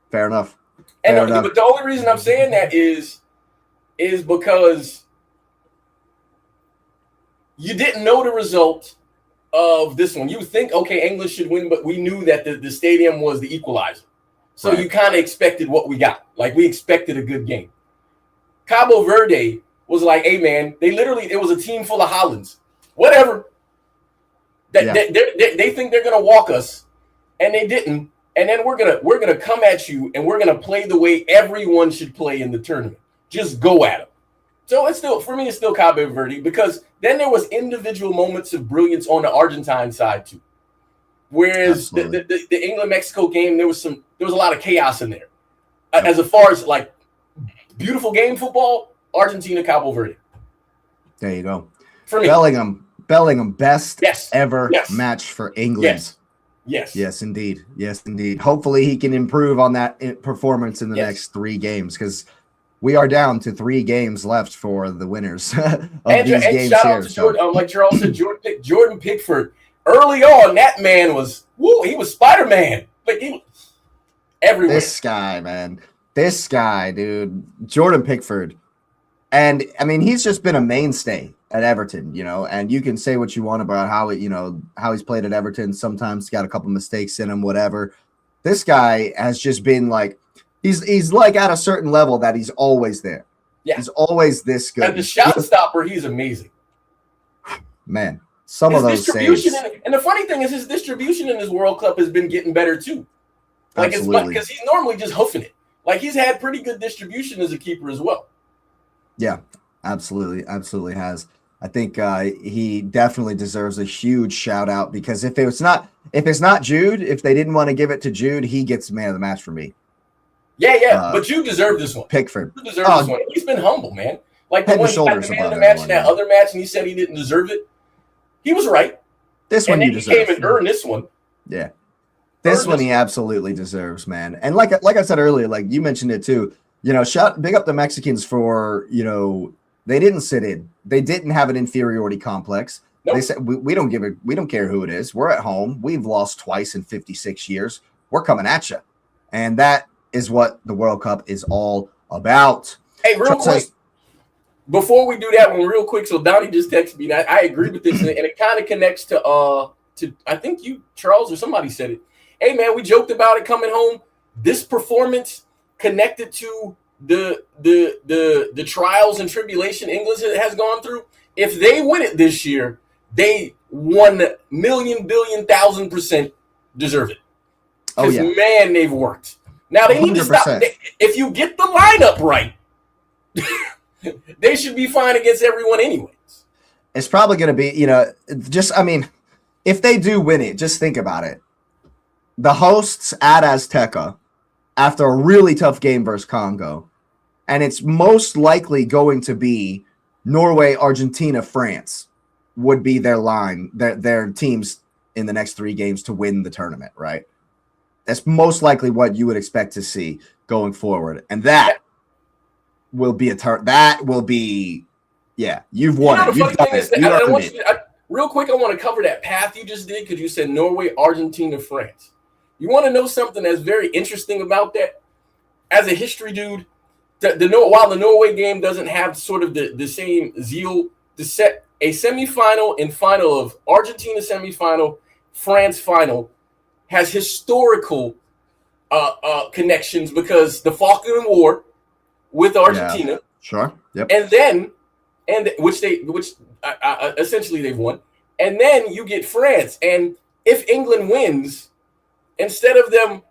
Fair enough. But the only reason I'm saying that is because you didn't know the result, of this one. You think, okay, England should win, but we knew that the stadium was the equalizer. So you kind of expected what we got. Like, we expected a good game. Cabo Verde was like, hey, man, it was a team full of Haalands. Whatever. They think they're going to walk us, and they didn't. And then we're gonna come at you, and we're gonna play the way everyone should play in the tournament. Just go at them. So it's still, for me, it's still Cabo Verde, because then there was individual moments of brilliance on the Argentine side too. Whereas the England-Mexico game, there was a lot of chaos in there. As far as like beautiful game football, Argentina, Cabo Verde. There you go. For me, Bellingham, best ever match for England. Yes, indeed. Hopefully he can improve on that performance in the next 3 games, because we are down to 3 games left for the winners of these games shout here. Out to Jordan, like Charles said, Jordan Pickford. Early on, that man was he was Spider-Man. Like, he was everywhere. This guy, man. This guy, dude. Jordan Pickford. And I mean, he's just been a mainstay at Everton, and you can say what you want about how he's played at Everton. Sometimes he's got a couple mistakes in him, whatever. This guy has just been like, he's like at a certain level that he's always there. Yeah. He's always this good. And the shot stopper, he's amazing. Man, some of those saves. And the funny thing is, his distribution in this World Cup has been getting better too. Like, absolutely. It's because he's normally just hoofing it. Like, he's had pretty good distribution as a keeper as well. Yeah, absolutely has. I think he definitely deserves a huge shout out, because if it's not Jude, if they didn't want to give it to Jude, he gets man of the match for me. Yeah, but you deserve this one. Pickford. You deserve this one. He's been humble, man. Like, the one he got the man of the match in that other match, and he said he didn't deserve it. He was right. This one you deserve. He came and earned this one. Yeah. This one he absolutely deserves, man. And like I said earlier, like you mentioned it too, big up the Mexicans for, they didn't sit in. They didn't have an inferiority complex. Nope. They said, we don't care who it is. We're at home. We've lost twice in 56 years. We're coming at you. And that is what the World Cup is all about. Hey, real quick, before we do that one real quick, so Donnie just texted me, and I agree with this, and it kind of connects to I think you, Charles, or somebody said it. Hey, man, we joked about it coming home. This performance connected to the trials and tribulation England has gone through. If they win it this year, they 1,000,000,000,000,000% deserve it. Because, man, they've worked. Now, they need to stop. If you get the lineup right, they should be fine against everyone anyways. It's probably going to be, if they do win it, just think about it. The hosts at Azteca, after a really tough game versus Congo, and it's most likely going to be Norway, Argentina, France would be their line, their teams in the next 3 games to win the tournament, right? That's most likely what you would expect to see going forward. And that will be you've won it. You've done it. Real quick, I want to cover that path you just did, because you said Norway, Argentina, France. You want to know something that's very interesting about that? As a history dude, while the Norway game doesn't have sort of the same zeal, to set a semifinal and final of Argentina semifinal, France final has historical connections, because the Falkland War with Argentina. Yeah, sure. Yep. And then, which essentially they've won. And then you get France. And if England wins, instead of them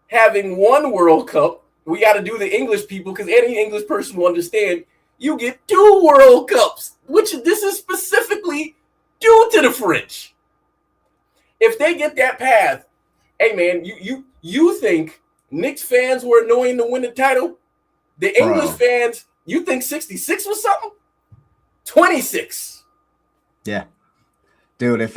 having 1 World Cup, we got to do the English people, because any English person will understand, you get 2 World Cups, which this is specifically due to the French. If they get that path, hey, man, you think Knicks fans were annoying to win the title? The English fans, you think 66 was something? 26. Yeah. Dude, if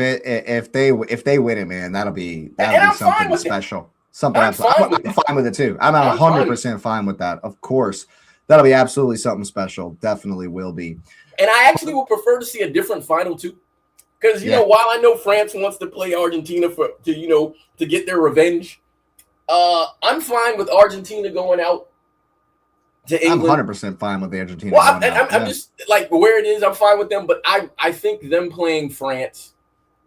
they win it, man, that'll be something special. Something I'm fine with it too. I'm 100% fine with that. Of course, that'll be absolutely something special. Definitely will be. And I actually would prefer to see a different final too, because while I know France wants to play Argentina to get their revenge, I'm fine with Argentina going out to England. I'm 100% fine with the Argentina. Well, I'm just like where it is. I'm fine with them, but I think them playing France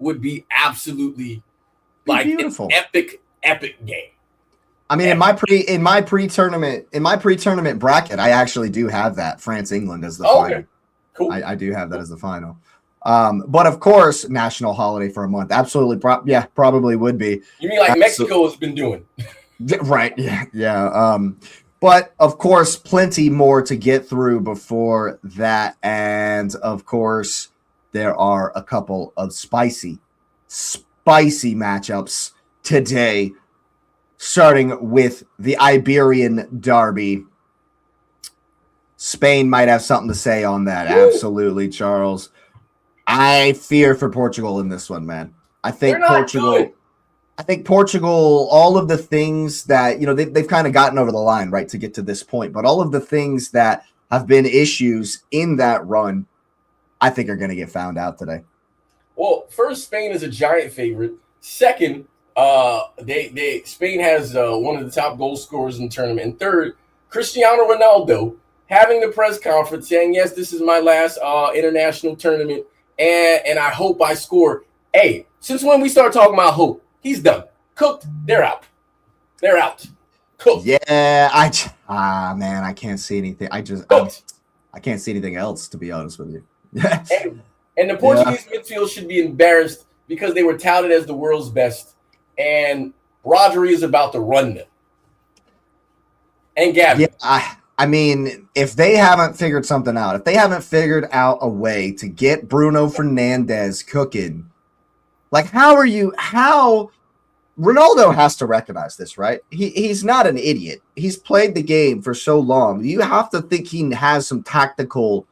would be absolutely Be like beautiful. an epic game. I mean, in my pre-tournament bracket, I actually do have that France-England as the final. Okay. Cool. I do have that as the final. But of course, national holiday for a month. Absolutely. Probably would be. You mean like Mexico has been doing? Right. Yeah. But of course, plenty more to get through before that. And of course, there are a couple of spicy matchups today, starting with the Iberian Derby. Spain might have something to say on that. Woo! Absolutely, Charles. I fear for Portugal in this one, man. I think Portugal, all of the things that, they've kind of gotten over the line, right, to get to this point. But all of the things that have been issues in that run, I think are going to get found out today. Well, first, Spain is a giant favorite. Second, Spain has one of the top goal scorers in the tournament. And third, Cristiano Ronaldo having the press conference saying, yes, this is my last international tournament, and I hope I score. Hey, since when we start talking about hope? He's done. Cooked. They're out. Cooked. Yeah, man, I can't see anything. I can't see anything else, to be honest with you. and the Portuguese midfield should be embarrassed because they were touted as the world's best, and Rodri is about to run them. And Gavin. Yeah, I mean, if they haven't figured something out, if they haven't figured out a way to get Bruno Fernandes cooking, like how Ronaldo has to recognize this, right? He's not an idiot. He's played the game for so long. You have to think he has some tactical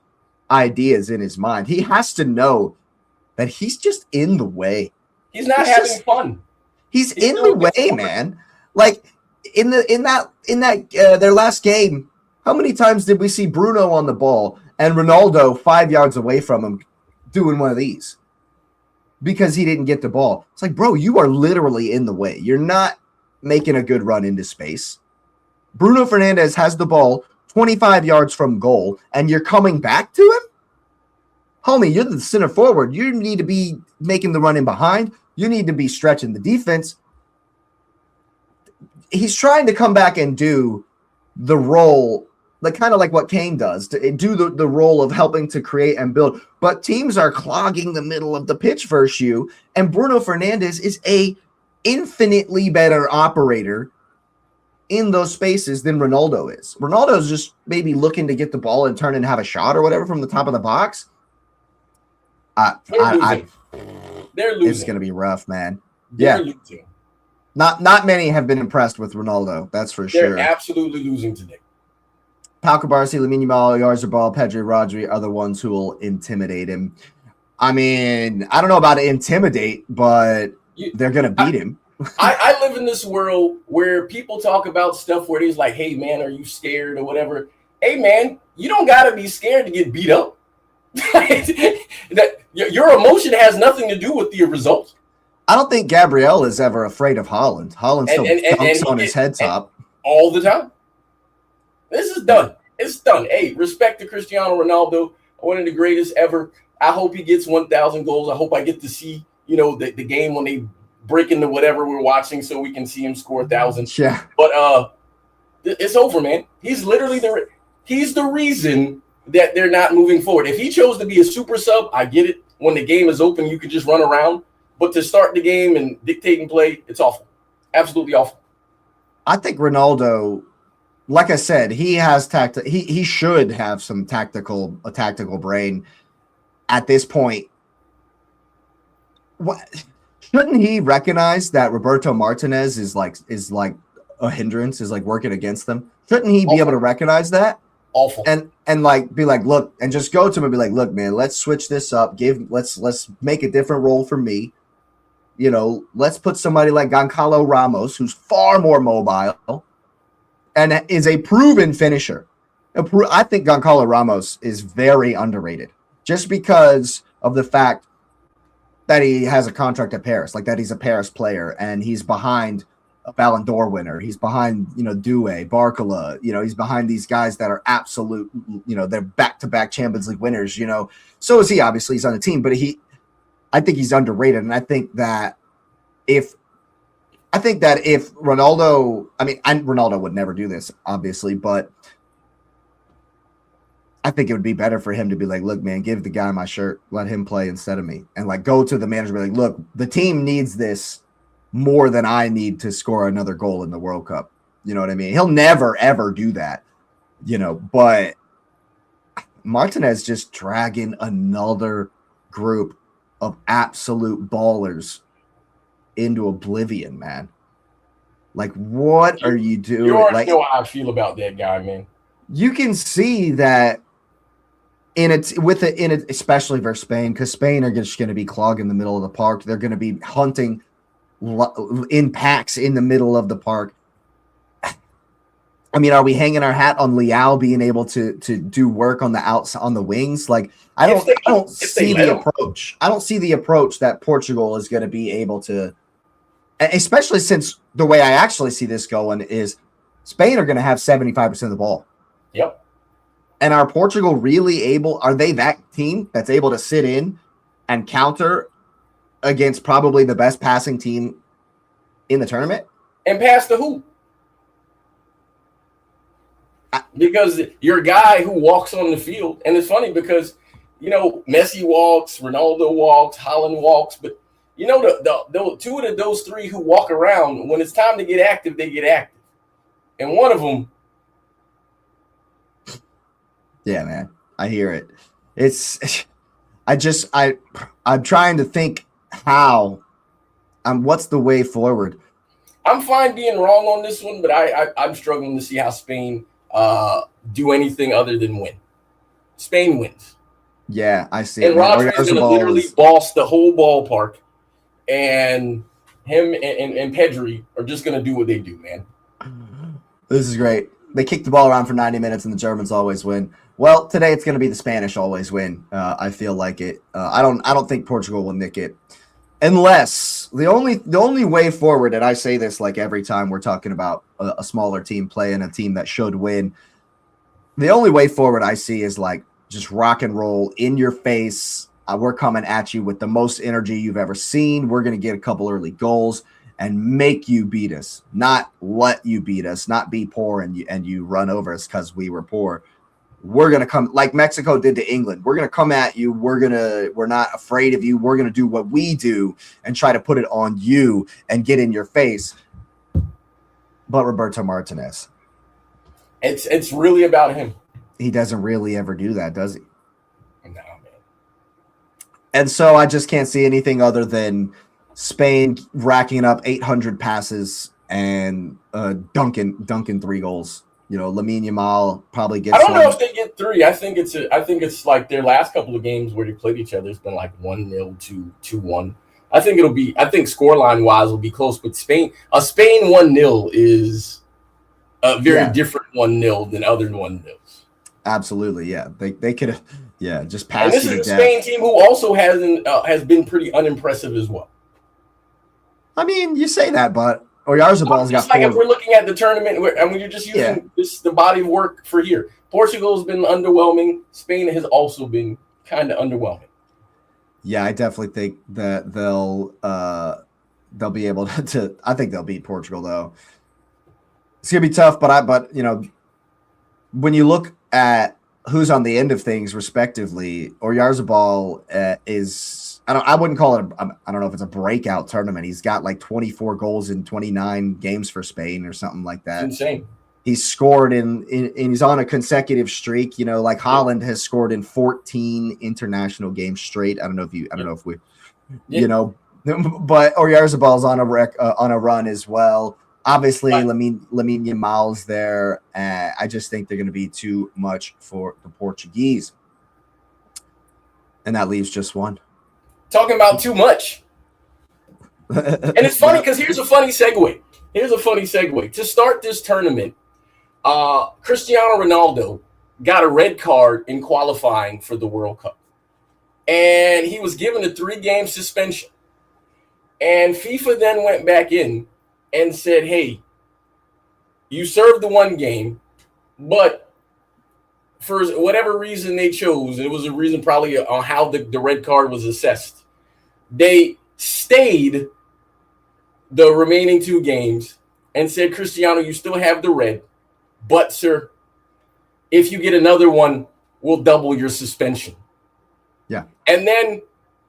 ideas in his mind. He has to know that he's just in the way. He's not having fun. He's in the way, man. Like in that their last game, how many times did we see Bruno on the ball and Ronaldo 5 yards away from him doing one of these? Because he didn't get the ball. It's like, bro, you are literally in the way. You're not making a good run into space. Bruno Fernandes has the ball 25 yards from goal, and you're coming back to him? Homie, you're the center forward. You need to be making the run in behind. You need to be stretching the defense. He's trying to come back and do the role, like kind of like what Kane does, to do the role of helping to create and build. But teams are clogging the middle of the pitch versus you, and Bruno Fernandes is a infinitely better operator in those spaces than Ronaldo is. Ronaldo's just maybe looking to get the ball and turn and have a shot or whatever from the top of the box. They're losing. It's going to be rough, man. They're losing. Not many have been impressed with Ronaldo. That's for sure. They're absolutely losing today. Pau Cubarsí, Lamine Yamal, Yarzabal, Pedri, Rodri are the ones who will intimidate him. I mean, I don't know about intimidate, but they're going to beat him. I live in this world where people talk about stuff where he's like, hey, man, are you scared or whatever? Hey, man, you don't got to be scared to get beat up. That your emotion has nothing to do with the result. I don't think Gabriel is ever afraid of Haaland. Haaland still dunks on his head top. All the time. This is done. It's done. Hey, respect to Cristiano Ronaldo, one of the greatest ever. I hope he gets 1,000 goals. I hope I get to see, the game when they break into whatever we're watching so we can see him score 1,000. Yeah. But it's over, man. He's literally he's the reason that they're not moving forward. If he chose to be a super sub, I get it. When the game is open, you could just run around. But to start the game and dictate and play, it's awful. Absolutely awful. I think Ronaldo, like I said, he has he should have a tactical brain at this point. What shouldn't he recognize that Roberto Martinez is like a hindrance, is like working against them? Shouldn't he be able to recognize that? Awful. And like be like, look, and just go to him and be like, look, man, let's switch this up. Let's make a different role for me. Let's put somebody like Goncalo Ramos, who's far more mobile and is a proven finisher. I think Goncalo Ramos is very underrated just because of the fact that he has a contract at Paris, like that he's a Paris player and he's behind a Ballon d'Or winner. He's behind, Doué, Barcola, he's behind these guys that are absolute, they're back-to-back Champions League winners, So is he, obviously. He's on the team, but I think he's underrated, and I think that if Ronaldo, Ronaldo would never do this, obviously, but I think it would be better for him to be like, look, man, give the guy my shirt, let him play instead of me, and like go to the manager, be like, look, the team needs this more than I need to score another goal in the World Cup. You know what I mean? He'll never ever do that, but Martinez just dragging another group of absolute ballers into oblivion, man. Like, what are you doing? You already like, know how I feel about that guy, man. You can see that especially versus Spain, because Spain are just going to be clogging the middle of the park. They're going to be hunting in packs in the middle of the park. I mean, are we hanging our hat on Leao being able to do work on the outside on the wings? Like, I don't see the approach. I don't see the approach that Portugal is going to be able to, especially since the way I actually see this going is Spain are going to have 75% of the ball. Yep. And are Portugal really able? Are they that team that's able to sit in and counter against probably the best passing team in the tournament and pass the hoop? Because your guy who walks on the field, and it's funny because Messi walks, Ronaldo walks, Haaland walks, but the two of those three who walk around, when it's time to get active, they get active, and one of them. Yeah, man, I hear it. I'm trying to think what's the way forward. I'm fine being wrong on this one, but I'm struggling to see how Spain do anything other than win. Spain wins. Yeah, I see. And Rodri's gonna literally boss the whole ballpark, and him and Pedri are just gonna do what they do, man. This is great. They kick the ball around for 90 minutes, and the Germans always win. Well, today it's going to be the Spanish always win. I feel like it. I don't think Portugal will nick it, unless the only way forward. And I say this like every time we're talking about a smaller team playing a team that should win. The only way forward I see is like just rock and roll in your face. We're coming at you with the most energy you've ever seen. We're going to get a couple early goals and make you beat us, not let you beat us, not be poor and you run over us because we were poor. We're going to come like Mexico did to England. We're going to come at you. We're not afraid of you. We're going to do what we do and try to put it on you and get in your face. But Roberto Martinez. It's really about him. He doesn't really ever do that, does he? No, man. And so I just can't see anything other than Spain racking up 800 passes and dunking 3 goals. Lamine Yamal probably gets. I don't know if they get 3. I think it's like their last couple of games where they played each other. It's been like 1-0 to 2-1. I think scoreline wise will be close, but Spain 1-0 is a very different 1-0 than other 1-0s. Absolutely, yeah. They could have, just passed. And this is a Spain team who also has been pretty unimpressive as well. I mean, you say that, but Oyarzabal's got 4. Like if we're looking at the tournament, and you're just using the body of work for here. Portugal's been underwhelming. Spain has also been kind of underwhelming. Yeah, I definitely think that they'll be able to. I think they'll beat Portugal though. It's gonna be tough, but when you look at who's on the end of things, respectively, Oyarzabal is. I wouldn't call it. I don't know if it's a breakout tournament. He's got like 24 goals in 29 games for Spain or something like that. It's insane. He's scored in he's on a consecutive streak. Like Haaland has scored in 14 international games straight. I don't know if we, but Oyarzabal's on a run as well. Obviously, Lamine Yamal's there. I just think they're going to be too much for the Portuguese, and that leaves just one. Talking about too much. And it's funny because here's a funny segue. To start this tournament, Cristiano Ronaldo got a red card in qualifying for the World Cup. And he was given a 3-game suspension. And FIFA then went back in and said, hey, you served the 1 game, but for whatever reason they chose, it was a reason probably on how the red card was assessed. They stayed the remaining 2 games and said, Cristiano, you still have the red, but sir, if you get another one, we'll double your suspension. Yeah. And then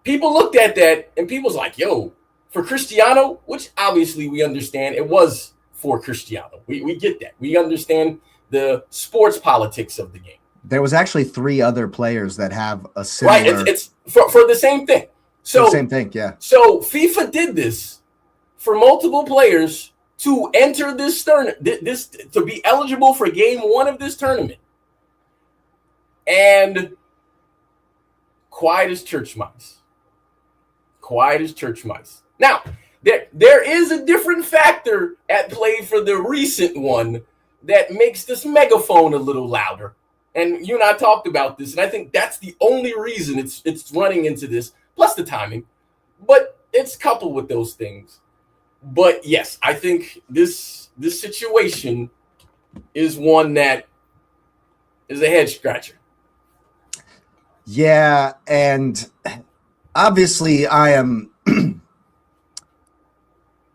people looked at that and people's like, yo, for Cristiano, which obviously we understand it was for Cristiano. We get that. We understand the sports politics of the game. There was actually 3 other players that have a similar. Right, it's for the same thing. So the same thing, yeah. So FIFA did this for multiple players to enter this tournament, this to be eligible for game 1 of this tournament. And quiet as church mice. Quiet as church mice. Now, there is a different factor at play for the recent one that makes this megaphone a little louder. And you and I talked about this, and I think that's the only reason it's running into this, plus the timing. But it's coupled with those things. But yes, I think this situation is one that is a head scratcher. Yeah, and obviously I am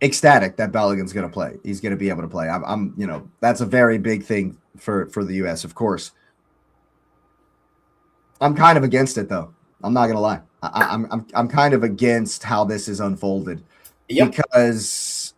ecstatic that Balogun's going to play. He's going to be able to play. I'm that's a very big thing for the US, of course. I'm kind of against it though. I'm not going to lie. I'm kind of against how this is unfolded. Yep. Because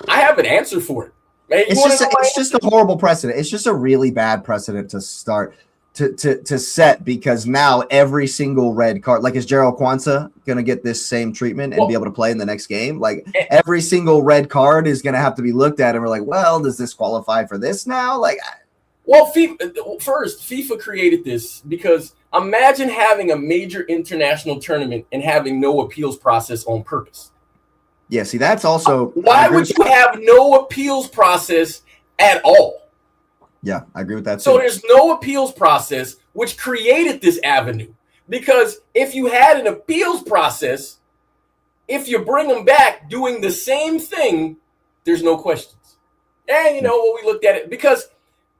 I have an answer for it. It's just a horrible precedent. It's just a really bad precedent to start to set, because now every single red card, like, is Gerald Kwanzaa going to get this same treatment and be able to play in the next game? Like, every single red card is going to have to be looked at and we're like, well, does this qualify for this now? Like, well, FIFA created this because imagine having a major international tournament and having no appeals process on purpose. Yeah, see, that's also... Why would you have no appeals process at all? Yeah, I agree with that. So there's no appeals process, which created this avenue. Because if you had an appeals process, if you bring them back doing the same thing, there's no questions. And you know what, we looked at it because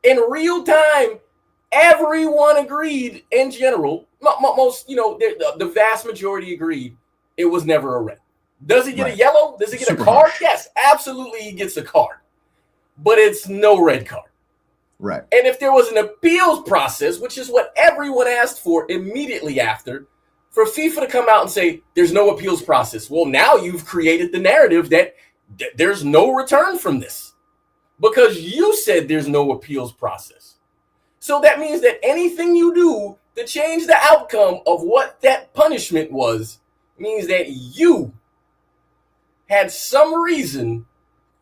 in real time, everyone agreed in general. Most, the vast majority agreed it was never a red. Does he get a yellow? Does he get a card? Yes, absolutely, he gets a card. But it's no red card. Right. And if there was an appeals process, which is what everyone asked for immediately after, for FIFA to come out and say there's no appeals process. Well, now you've created the narrative that there's no return from this because you said there's no appeals process. So that means that anything you do to change the outcome of what that punishment was means that you had some reason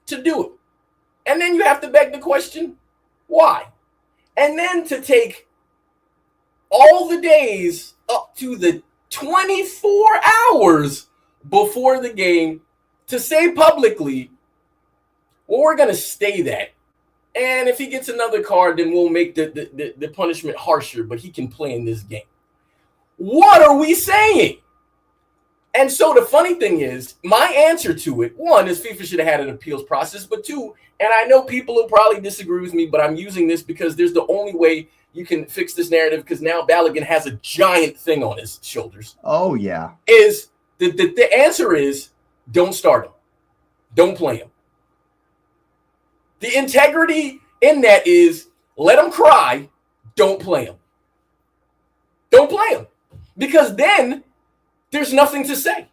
to do it. And then you have to beg the question, why? And then to take all the days up to the 24 hours before the game to say publicly, well, we're going to stay that. And if he gets another card, then we'll make the punishment harsher, but he can play in this game. What are we saying? And so the funny thing is, my answer to it, one, is FIFA should have had an appeals process, but two, and I know people will probably disagree with me, but I'm using this because there's the only way you can fix this narrative, because now Balogun has a giant thing on his shoulders. Oh, yeah. Is the answer is don't start him. Don't play him. The integrity in that is let him cry, don't play him. Don't play him. Because then there's nothing to say.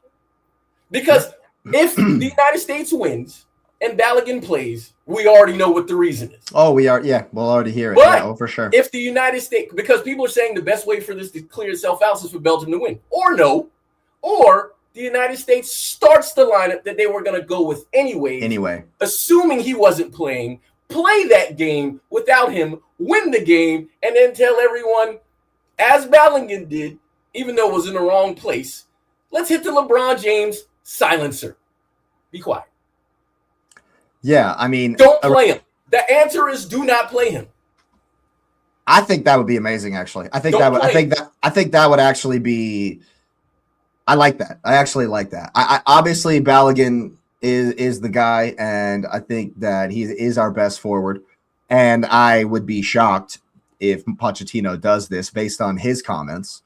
Because if the United States wins and Balogun plays, we already know what the reason is. Oh, we are. Yeah, we'll already hear it. But yeah, for sure. If the United States, because people are saying the best way for this to clear itself out is for Belgium to win. Or no. Or the United States starts the lineup that they were going to go with anyway. Assuming he wasn't playing, play that game without him, win the game, and then tell everyone, as Balogun did, even though it was in the wrong place, let's hit the LeBron James silencer. Be quiet. Yeah, I mean, don't play him. The answer is do not play him. I think that would be amazing. Actually, I think that would actually be. I like that. I actually like that. I obviously Balogun is the guy, and I think that he is our best forward. And I would be shocked if Pochettino does this based on his comments.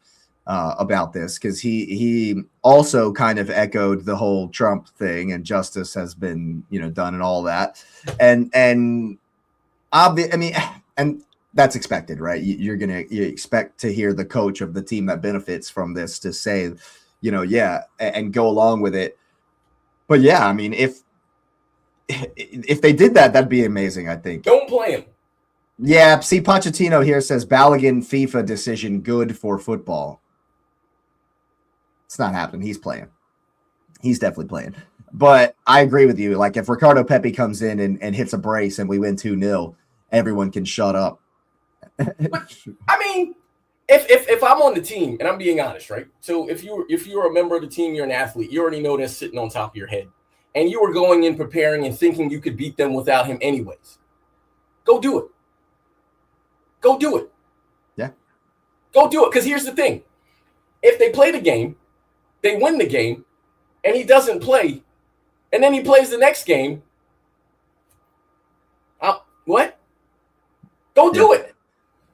about this, because he also kind of echoed the whole Trump thing, and justice has been, done and all that. And and that's expected, right? You expect to hear the coach of the team that benefits from this to say, yeah, and go along with it. But yeah, I mean, if they did that, that'd be amazing, I think. Don't play him. Yeah, see, Pochettino here says Balogun FIFA decision good for football. It's not happening. He's playing. He's definitely playing. But I agree with you. Like, if Ricardo Pepi comes in and hits a brace and we win 2-0, everyone can shut up. But, I mean, if I'm on the team, and I'm being honest, right? So if you're a member of the team, you're an athlete, you already know that's sitting on top of your head. And you were going in preparing and thinking you could beat them without him anyways. Go do it. Go do it. Yeah. Go do it. Because here's the thing. If they play the game, they win the game, and he doesn't play, and then he plays the next game, what? Go do it.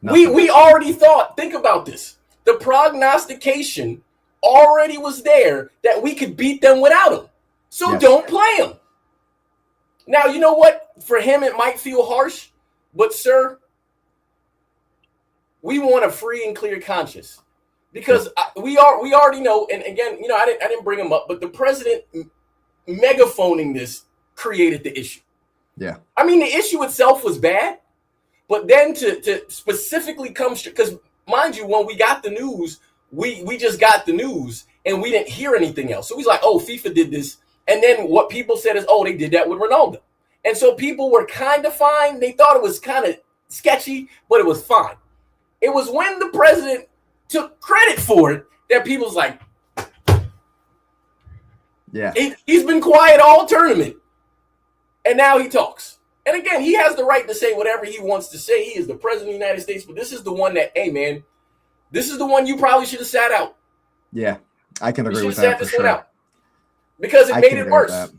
We already thought, think about this. The prognostication already was there that we could beat them without him. So don't play him. Now, you know what? For him, it might feel harsh, but sir, we want a free and clear conscience, because we already know. And again, I didn't bring him up, but the president megaphoning this created the issue. Yeah. I mean, the issue itself was bad, but then to specifically come, because mind you, when we got the news, we just got the news and we didn't hear anything else. So he's like, oh, FIFA did this. And then what people said is, oh, they did that with Ronaldo. And so people were kind of fine. They thought it was kind of sketchy, but it was fine. It was when the president took credit for it that people's like, yeah, he's been quiet all tournament. And now he talks. And again, he has the right to say whatever he wants to say. He is the president of the United States, but this is the one that, hey, man, this is the one you probably should have sat out. Yeah, I can agree with that for sure. Out. Because it made it worse.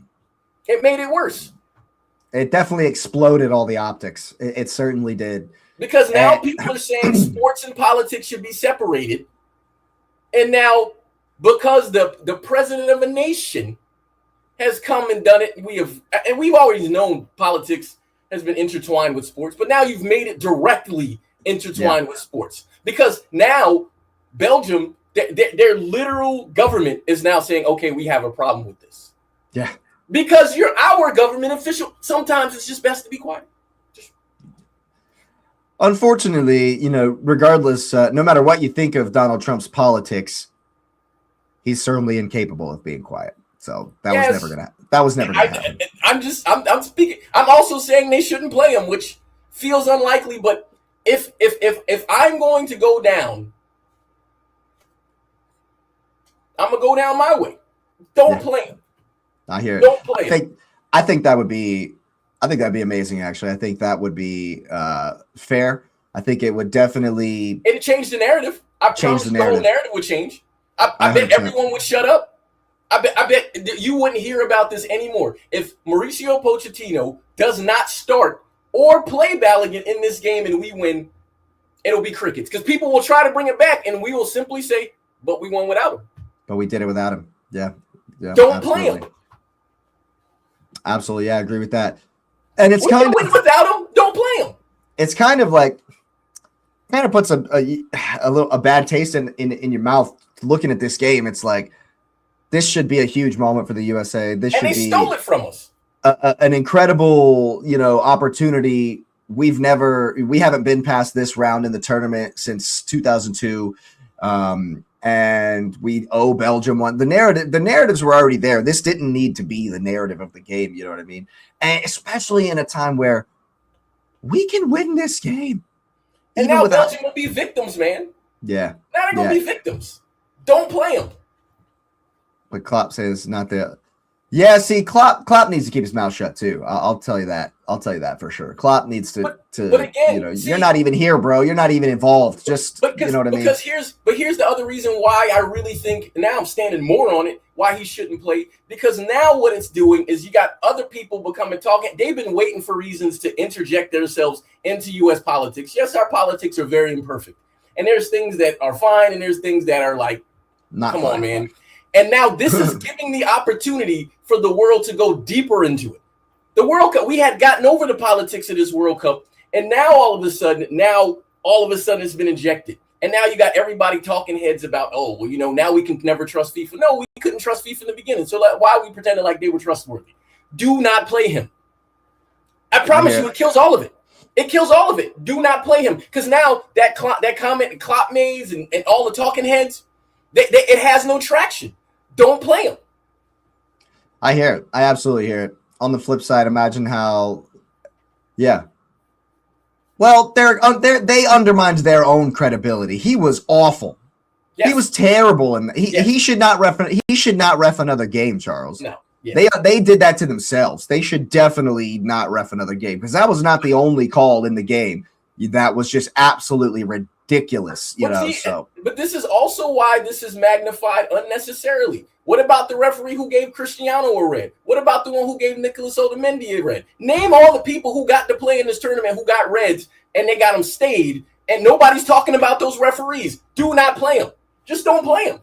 It made it worse. It definitely exploded all the optics. It certainly did. Because now people are saying sports and politics should be separated. And now, because the president of a nation has come and done it, we've always known politics has been intertwined with sports, but now you've made it directly intertwined with sports. Because now Belgium, their literal government is now saying, okay, we have a problem with this. Yeah. Because you're our government official. Sometimes it's just best to be quiet. Unfortunately, regardless, no matter what you think of Donald Trump's politics, he's certainly incapable of being quiet. So that was never gonna happen. I'm speaking. I'm also saying they shouldn't play him, which feels unlikely. But if I'm going to go down, I'm gonna go down my way. Don't play him. I hear it. Don't play him. I think that'd be amazing. Actually, I think that would be fair. I think it would definitely. It'd change the narrative. I promise the whole narrative would change. I bet everyone would shut up. I bet you wouldn't hear about this anymore. If Mauricio Pochettino does not start or play Balogun in this game and we win, it'll be crickets. Because people will try to bring it back and we will simply say, but we won without him. But we did it without him. Yeah. Don't play him. Absolutely. Yeah, I agree with that. And it's without him, don't play him. It's kind of puts a bad taste in your mouth looking at this game. It's like, this should be a huge moment for the USA. They stole it from us. An incredible, opportunity. We haven't been past this round in the tournament since 2002. And we owe Belgium one. The narratives were already there. This didn't need to be the narrative of the game. You know what I mean? And especially in a time where we can win this game. And now Belgium will be victims, man. Yeah. Now they're going to be victims. Don't play them. But Klopp says not the. Yeah, see, Klopp needs to keep his mouth shut too. I'll tell you that. I'll tell you that for sure. Klopp needs to. But again, you're not even here, bro. You're not even involved. You know what I mean? Because here's the other reason why I really think now I'm standing more on it. Why he shouldn't play? Because now what it's doing is you got other people becoming talking. They've been waiting for reasons to interject themselves into U.S. politics. Yes, our politics are very imperfect, and there's things that are fine, and there's things that are like, Not come fine. on, man. And now this is giving the opportunity for the world to go deeper into it. The World Cup, we had gotten over the politics of this World Cup, and now all of a sudden it's been injected. And now you got everybody talking heads about, oh, well, now we can never trust FIFA. No, we couldn't trust FIFA in the beginning. So why are we pretending like they were trustworthy? Do not play him. I promise you, it kills all of it. It kills all of it. Do not play him. Because now that comment, Klopp maze, and all the talking heads, it has no traction. Don't play him. I hear it. I absolutely hear it. On the flip side, imagine how, yeah. Well, they undermined their own credibility. He was awful. Yes. He was terrible, and he should not ref. He should not ref another game, Charles. No. Yeah. They did that to themselves. They should definitely not ref another game, because that was not the only call in the game that was just absolutely ridiculous. But this is also why this is magnified unnecessarily. What about the referee who gave Cristiano a red? What about the one who gave Nicolas Otamendi a red? Name all the people who got to play in this tournament who got reds and they got them stayed, and nobody's talking about those referees. Do not play them. Just don't play them.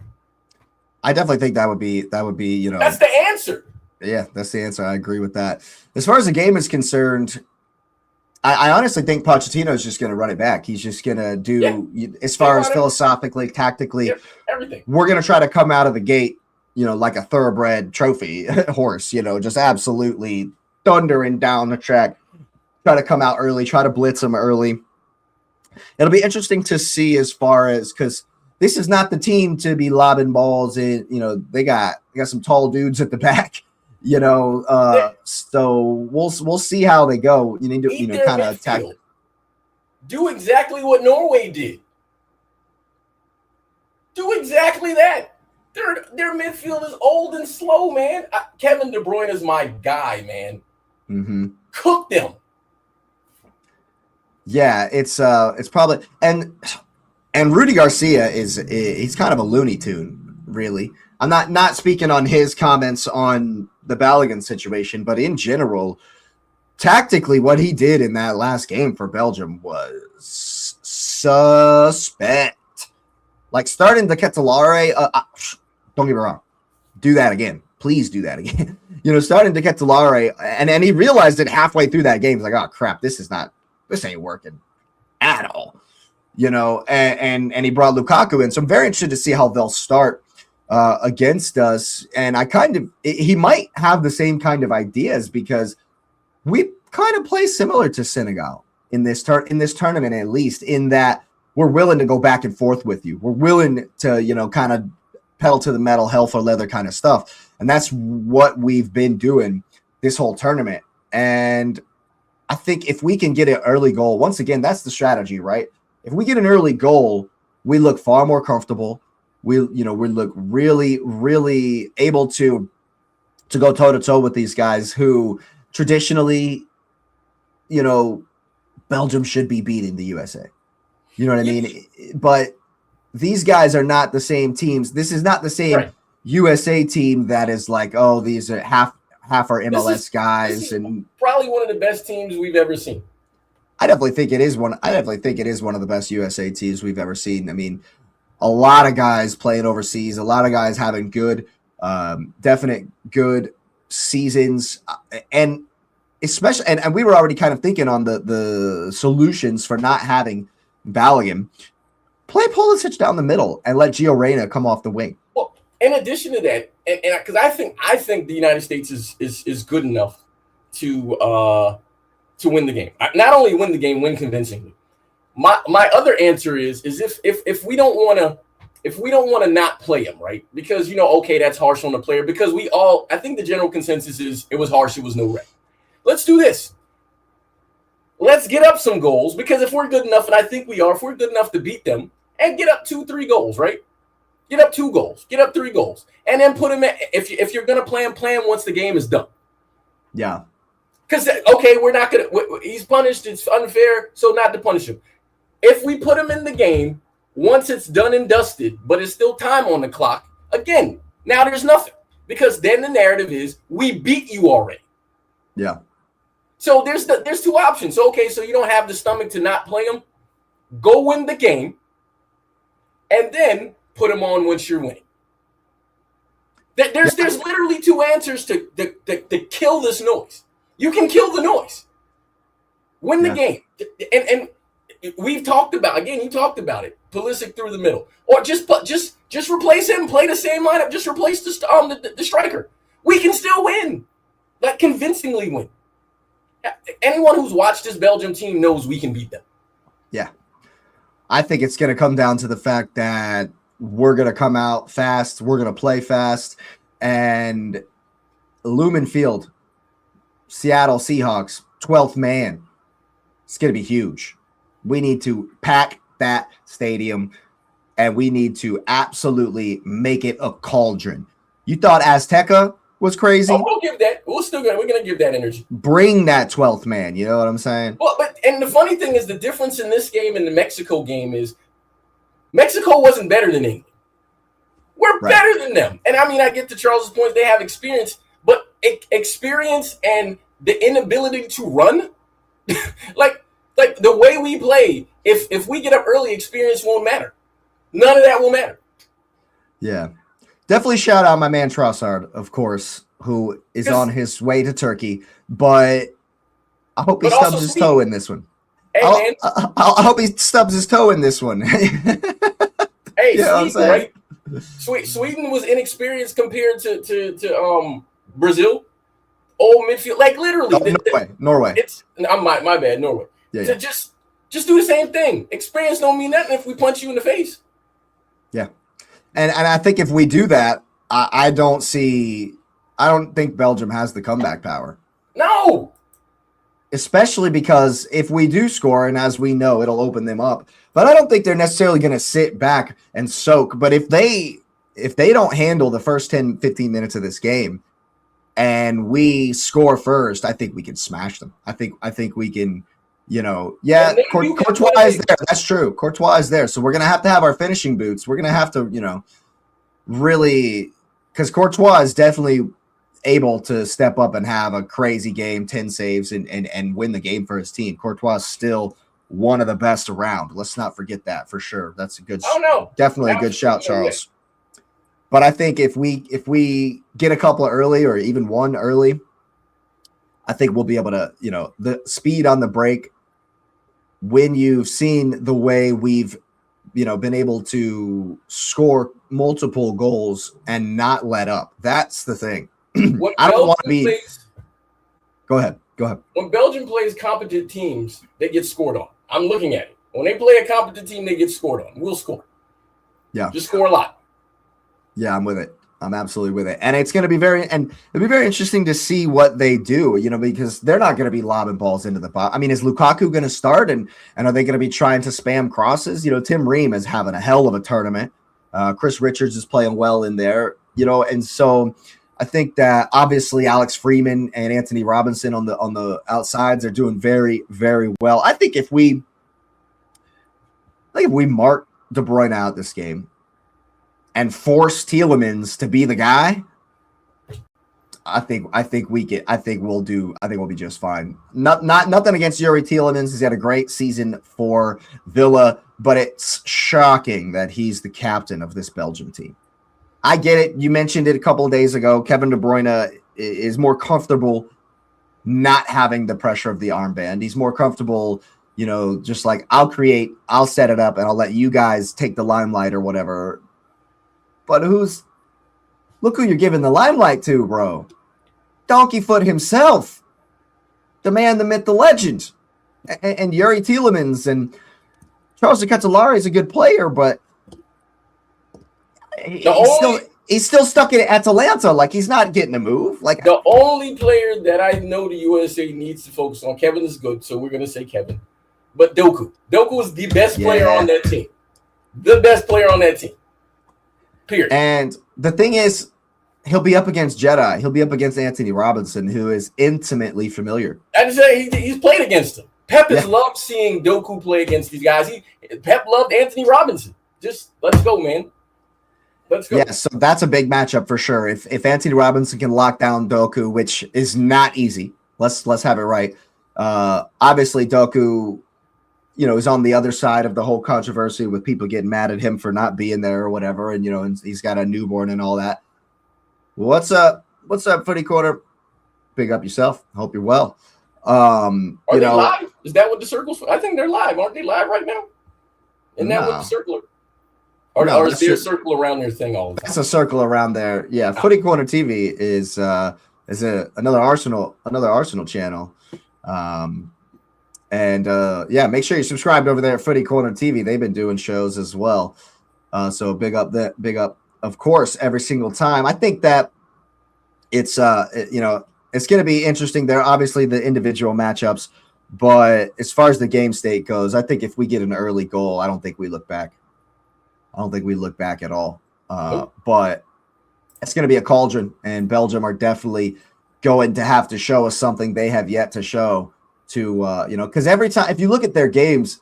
I definitely think that would be That's the answer. Yeah, that's the answer. I agree with that. As far as the game is concerned, I honestly think Pochettino is just going to run it back. He's just going to do, as far as philosophically, tactically, everything. We're going to try to come out of the gate, like a thoroughbred trophy horse, just absolutely thundering down the track. Try to come out early, try to blitz them early. It'll be interesting to see as far as, because this is not the team to be lobbing balls in. They got some tall dudes at the back. So we'll see how they go. You need to kind of attack. Do exactly what Norway did. Do exactly that. Their midfield is old and slow, man. Kevin De Bruyne is my guy, man. Mm-hmm. Cook them. Yeah, it's probably and Rudy Garcia he's kind of a Looney Tune, really. I'm not speaking on his comments on the Balogun situation, but in general, tactically, what he did in that last game for Belgium was suspect. Like starting to Ketelare, don't get me wrong, do that again. Please do that again. Starting to Ketelare, and he realized it halfway through that game. He's like, oh crap, this ain't working at all. And he brought Lukaku in. So I'm very interested to see how they'll start against us. And he might have the same kind of ideas, because we kind of play similar to Senegal in this tournament, at least, in that we're willing to go back and forth with you. We're willing to, kind of pedal to the metal, hell for leather kind of stuff. And that's what we've been doing this whole tournament. And I think if we can get an early goal, once again, that's the strategy, right? If we get an early goal, we look far more comfortable. We look really, really able to go toe-to-toe with these guys who traditionally, Belgium should be beating the USA. You know what I mean? But these guys are not the same teams. This is not the same USA team that is like, oh, these are half our MLS guys, and probably one of the best teams we've ever seen. I definitely think it is one of the best USA teams we've ever seen. I mean, a lot of guys playing overseas, a lot of guys having good, definite good seasons, and especially, and we were already kind of thinking on the solutions for not having Balogun. Play Pulisic down the middle and let Gio Reyna come off the wing. Well, in addition to that, and because I think the United States is good enough to win the game. Not only win the game, win convincingly. My other answer is if we don't want to not play him, right? Because okay, that's harsh on the player. Because I think the general consensus is it was harsh. It was no red. Let's do this. Let's get up some goals, because if we're good enough, and I think we are, if we're good enough to beat them, and get up 2-3 goals, right? Get up 2 goals, get up 3 goals, and then put him in. If you're gonna play him once the game is done. Yeah. Because okay, we're not gonna. He's punished. It's unfair, so not to punish him. If we put him in the game once it's done and dusted, but it's still time on the clock, again, now there's nothing, because then the narrative is we beat you already. Yeah. So there's 2 options. Okay, so you don't have the stomach to not play him. Go win the game, and then put them on once you're winning. There's literally two answers to kill this noise. You can kill the noise. Win the game. And we've talked about, again, you talked about it, Pulisic through the middle. Or just replace him, play the same lineup, just replace the striker. We can still win. Like, convincingly win. Anyone who's watched this Belgium team knows we can beat them. Yeah. I think it's going to come down to the fact that we're going to come out fast, we're going to play fast, and Lumen Field, Seattle Seahawks, 12th man, it's going to be huge. We need to pack that stadium, and we need to absolutely make it a cauldron. You thought Azteca was crazy? Oh, we'll give that. We're going to give that energy. Bring that 12th man. You know what I'm saying? Well, and the funny thing is, the difference in this game and the Mexico game is Mexico wasn't better than England. We're better than them. And I mean, I get to Charles's point. They have experience, but experience and the inability to run, like the way we play, if we get up early, experience won't matter. None of that will matter. Yeah. Definitely shout out my man Trossard, of course, who is on his way to Turkey, but I hope he stubs his toe in this one. Hey, man. I hope he stubs his toe in this one. Hey, Sweden, right? Sweden was inexperienced compared to Brazil. Old midfield, like literally. Norway. It's my bad, Norway. Yeah. Just do the same thing. Experience don't mean nothing if we punch you in the face. Yeah. And I think if we do that, I don't think Belgium has the comeback power. No. Especially because if we do score, and as we know, it'll open them up. But I don't think they're necessarily going to sit back and soak. But if they don't handle the first 10, 15 minutes of this game and we score first, I think we can smash them. I think we can, Courtois is there. That's true. Courtois is there. So we're going to have our finishing boots. We're going to have to, really, because Courtois is definitely able to step up and have a crazy game, 10 saves, and win the game for his team. Courtois is still one of the best around. Let's not forget that for sure. That's a good, definitely a good shout, Charles. But I think if we get a couple early or even one early, I think we'll be able to, the speed on the break. When you've seen the way we've, been able to score multiple goals and not let up, that's the thing. I don't want to be. Go ahead. When Belgium plays competent teams, they get scored on. I'm looking at it. When they play a competent team, they get scored on. We'll score. Yeah. Just score a lot. Yeah, I'm with it. I'm absolutely with it. And it's going to be very interesting to see what they do, because they're not going to be lobbing balls into the box. I mean, is Lukaku going to start and are they going to be trying to spam crosses? Tim Ream is having a hell of a tournament. Chris Richards is playing well in there, and so I think that obviously Alex Freeman and Anthony Robinson on the outsides are doing very, very well. I think if we mark De Bruyne out this game and force Tielemans to be the guy, I think we'll be just fine. Nothing against Yuri Tielemans. He's had a great season for Villa, but it's shocking that he's the captain of this Belgium team. I get it. You mentioned it a couple of days ago. Kevin De Bruyne is more comfortable not having the pressure of the armband. He's more comfortable, just like I'll set it up and I'll let you guys take the limelight or whatever. But look who you're giving the limelight to, bro. Donkeyfoot himself. The man, the myth, the legend. And Yuri Tielemans and Charles de Ketelaere is a good player, but he's still stuck in Atalanta. Like, he's not getting a move. Like, the only player that I know the USA needs to focus on, Kevin is good, so we're going to say Kevin. But Doku is the best player on that team. The best player on that team. Period. And the thing is, he'll be up against Jedi. He'll be up against Anthony Robinson, who is intimately familiar. I just say he's played against him. Pep has loved seeing Doku play against these guys. Pep loved Anthony Robinson. Just let's go, man. Let's go. Yeah, so that's a big matchup for sure. If Anthony Robinson can lock down Doku, which is not easy, let's have it right. Obviously, Doku is on the other side of the whole controversy with people getting mad at him for not being there or whatever. And, and he's got a newborn and all that. What's up? What's up, Footy Corner? Big up yourself. Hope you're well. Are they live? Is that what the circle's? I think they're live. Aren't they live right now? Isn't that what the circle? Or is there a circle around their thing all the time? It's a circle around there. Yeah, Footy Corner TV is another Arsenal channel. Make sure you subscribe over there at Footy Corner TV. They've been doing shows as well. So big up, of course, every single time. I think that it's it's going to be interesting. There are obviously the individual matchups, but as far as the game state goes, I think if we get an early goal, I don't think we look back. I don't think we look back at all. But it's going to be a cauldron, and Belgium are definitely going to have to show us something they have yet to show. Because every time, if you look at their games,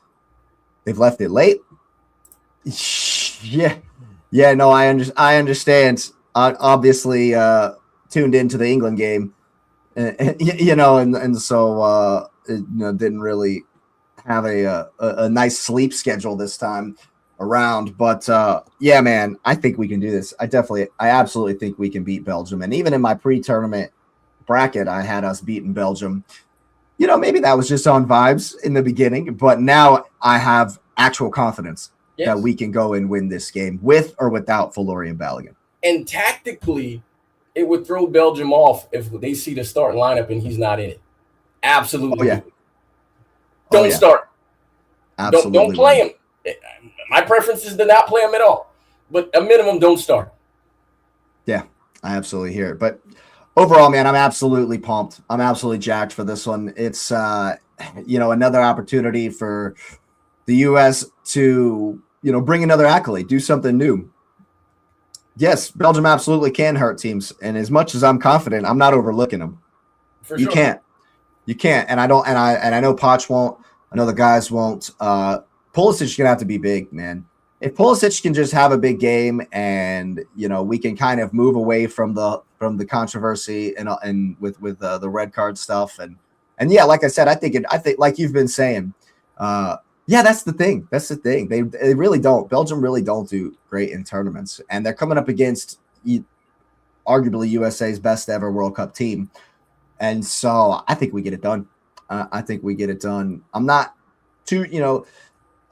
they've left it late. Yeah. No, I understand. Obviously, tuned into the England game, and so didn't really have a nice sleep schedule this time around. But yeah, man, I think we can do this. I absolutely think we can beat Belgium. And even in my pre-tournament bracket, I had us beating Belgium. Maybe that was just on vibes in the beginning, but now I have actual confidence that we can go and win this game with or without Florian Balogun. And tactically, it would throw Belgium off if they see the starting lineup and he's not in it. Absolutely. Oh, yeah. Don't start. Absolutely. Don't play him. My preference is to not play him at all, but a minimum, don't start. Yeah, I absolutely hear it. But overall, man, I'm absolutely pumped. I'm absolutely jacked for this one. It's, another opportunity for the U.S. to, bring another accolade, do something new. Yes, Belgium absolutely can hurt teams. And as much as I'm confident, I'm not overlooking them. You can't. And I know Poch won't. I know the guys won't. Pulisic is going to have to be big, man. If Pulisic can just have a big game and, we can kind of move away from the controversy and with the red card stuff. And yeah, like I said, I think like you've been saying, that's the thing. That's the thing. They really don't. Belgium really don't do great in tournaments. And they're coming up against arguably USA's best ever World Cup team. And so I think we get it done. I think we get it done. I'm not too,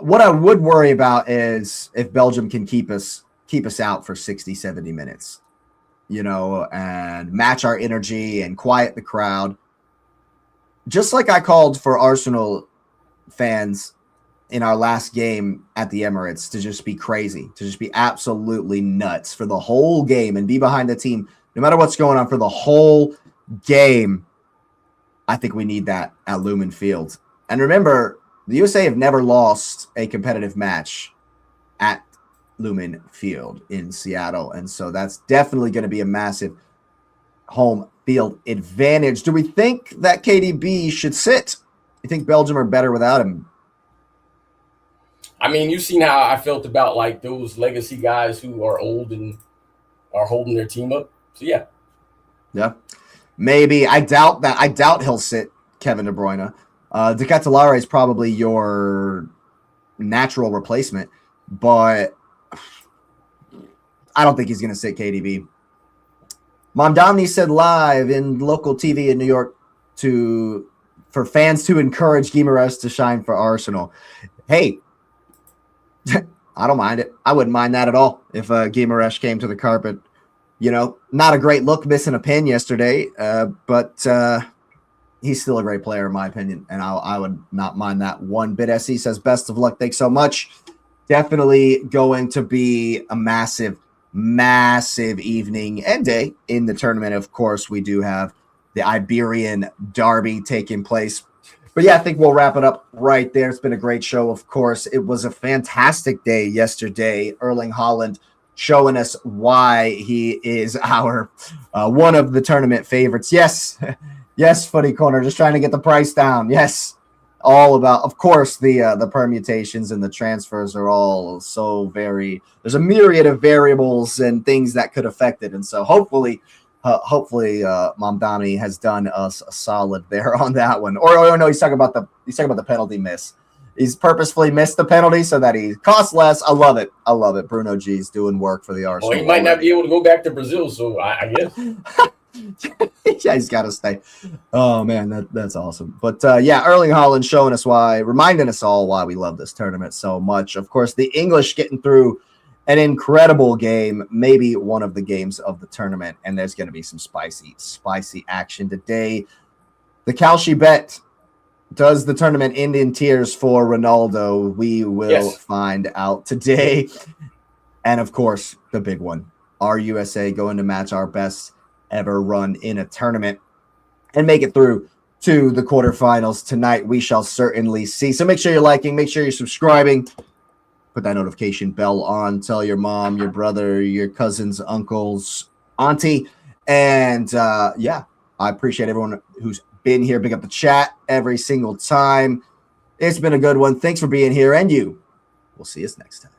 what I would worry about is if Belgium can keep us out for 60, 70 minutes, and match our energy and quiet the crowd. Just like I called for Arsenal fans in our last game at the Emirates to just be crazy, to just be absolutely nuts for the whole game and be behind the team, no matter what's going on for the whole game. I think we need that at Lumen Field. And remember, the USA have never lost a competitive match at Lumen Field in Seattle. And so that's definitely going to be a massive home field advantage. Do we think that KDB should sit? You think Belgium are better without him? I mean, you've seen how I felt about like those legacy guys who are old and are holding their team up. So yeah. Yeah. Maybe. I doubt he'll sit Kevin De Bruyne. De Ketelaere is probably your natural replacement, but I don't think he's going to sit KDB. Mamdani said live in local TV in New York for fans to encourage Guimaraes to shine for Arsenal. Hey, I don't mind it. I wouldn't mind that at all if Guimaraes came to the carpet. Not a great look missing a pin yesterday, but he's still a great player in my opinion, and I would not mind that one bit. SE says, best of luck. Thanks so much. Definitely going to be a massive evening and day in the tournament. Of course, we do have the Iberian derby taking place. But yeah, I think we'll wrap it up right there. It's been a great show, of course. It was a fantastic day yesterday. Erling Haaland showing us why he is our one of the tournament favorites. Yes, Footy Corner, just trying to get the price down. Yes, all about, of course, the permutations and the transfers are all so there's a myriad of variables and things that could affect it. And so hopefully Mamdani has done us a solid there on that one. Or no, he's talking about the penalty miss. He's purposefully missed the penalty so that he costs less. I love it. I love it. Bruno G's doing work for the Arsenal. Well, he might not be able to go back to Brazil, so I guess. Yeah, he's got to stay. Oh, man, that's awesome. But, yeah, Erling Haaland showing us why, reminding us all why we love this tournament so much. Of course, the English getting through an incredible game, maybe one of the games of the tournament, and there's going to be some spicy action today. The Kalshi bet, does the tournament end in tears for Ronaldo? We will find out today. And, of course, the big one, our USA going to match our best ever run in a tournament and make it through to the quarterfinals tonight. We shall certainly see. So make sure you're liking, make sure you're subscribing, put that notification bell on, tell your mom, your brother, your cousins, uncles, auntie. And yeah, I appreciate everyone who's been here. Big up the chat every single time. It's been a good one. Thanks for being here, and we'll see us next time.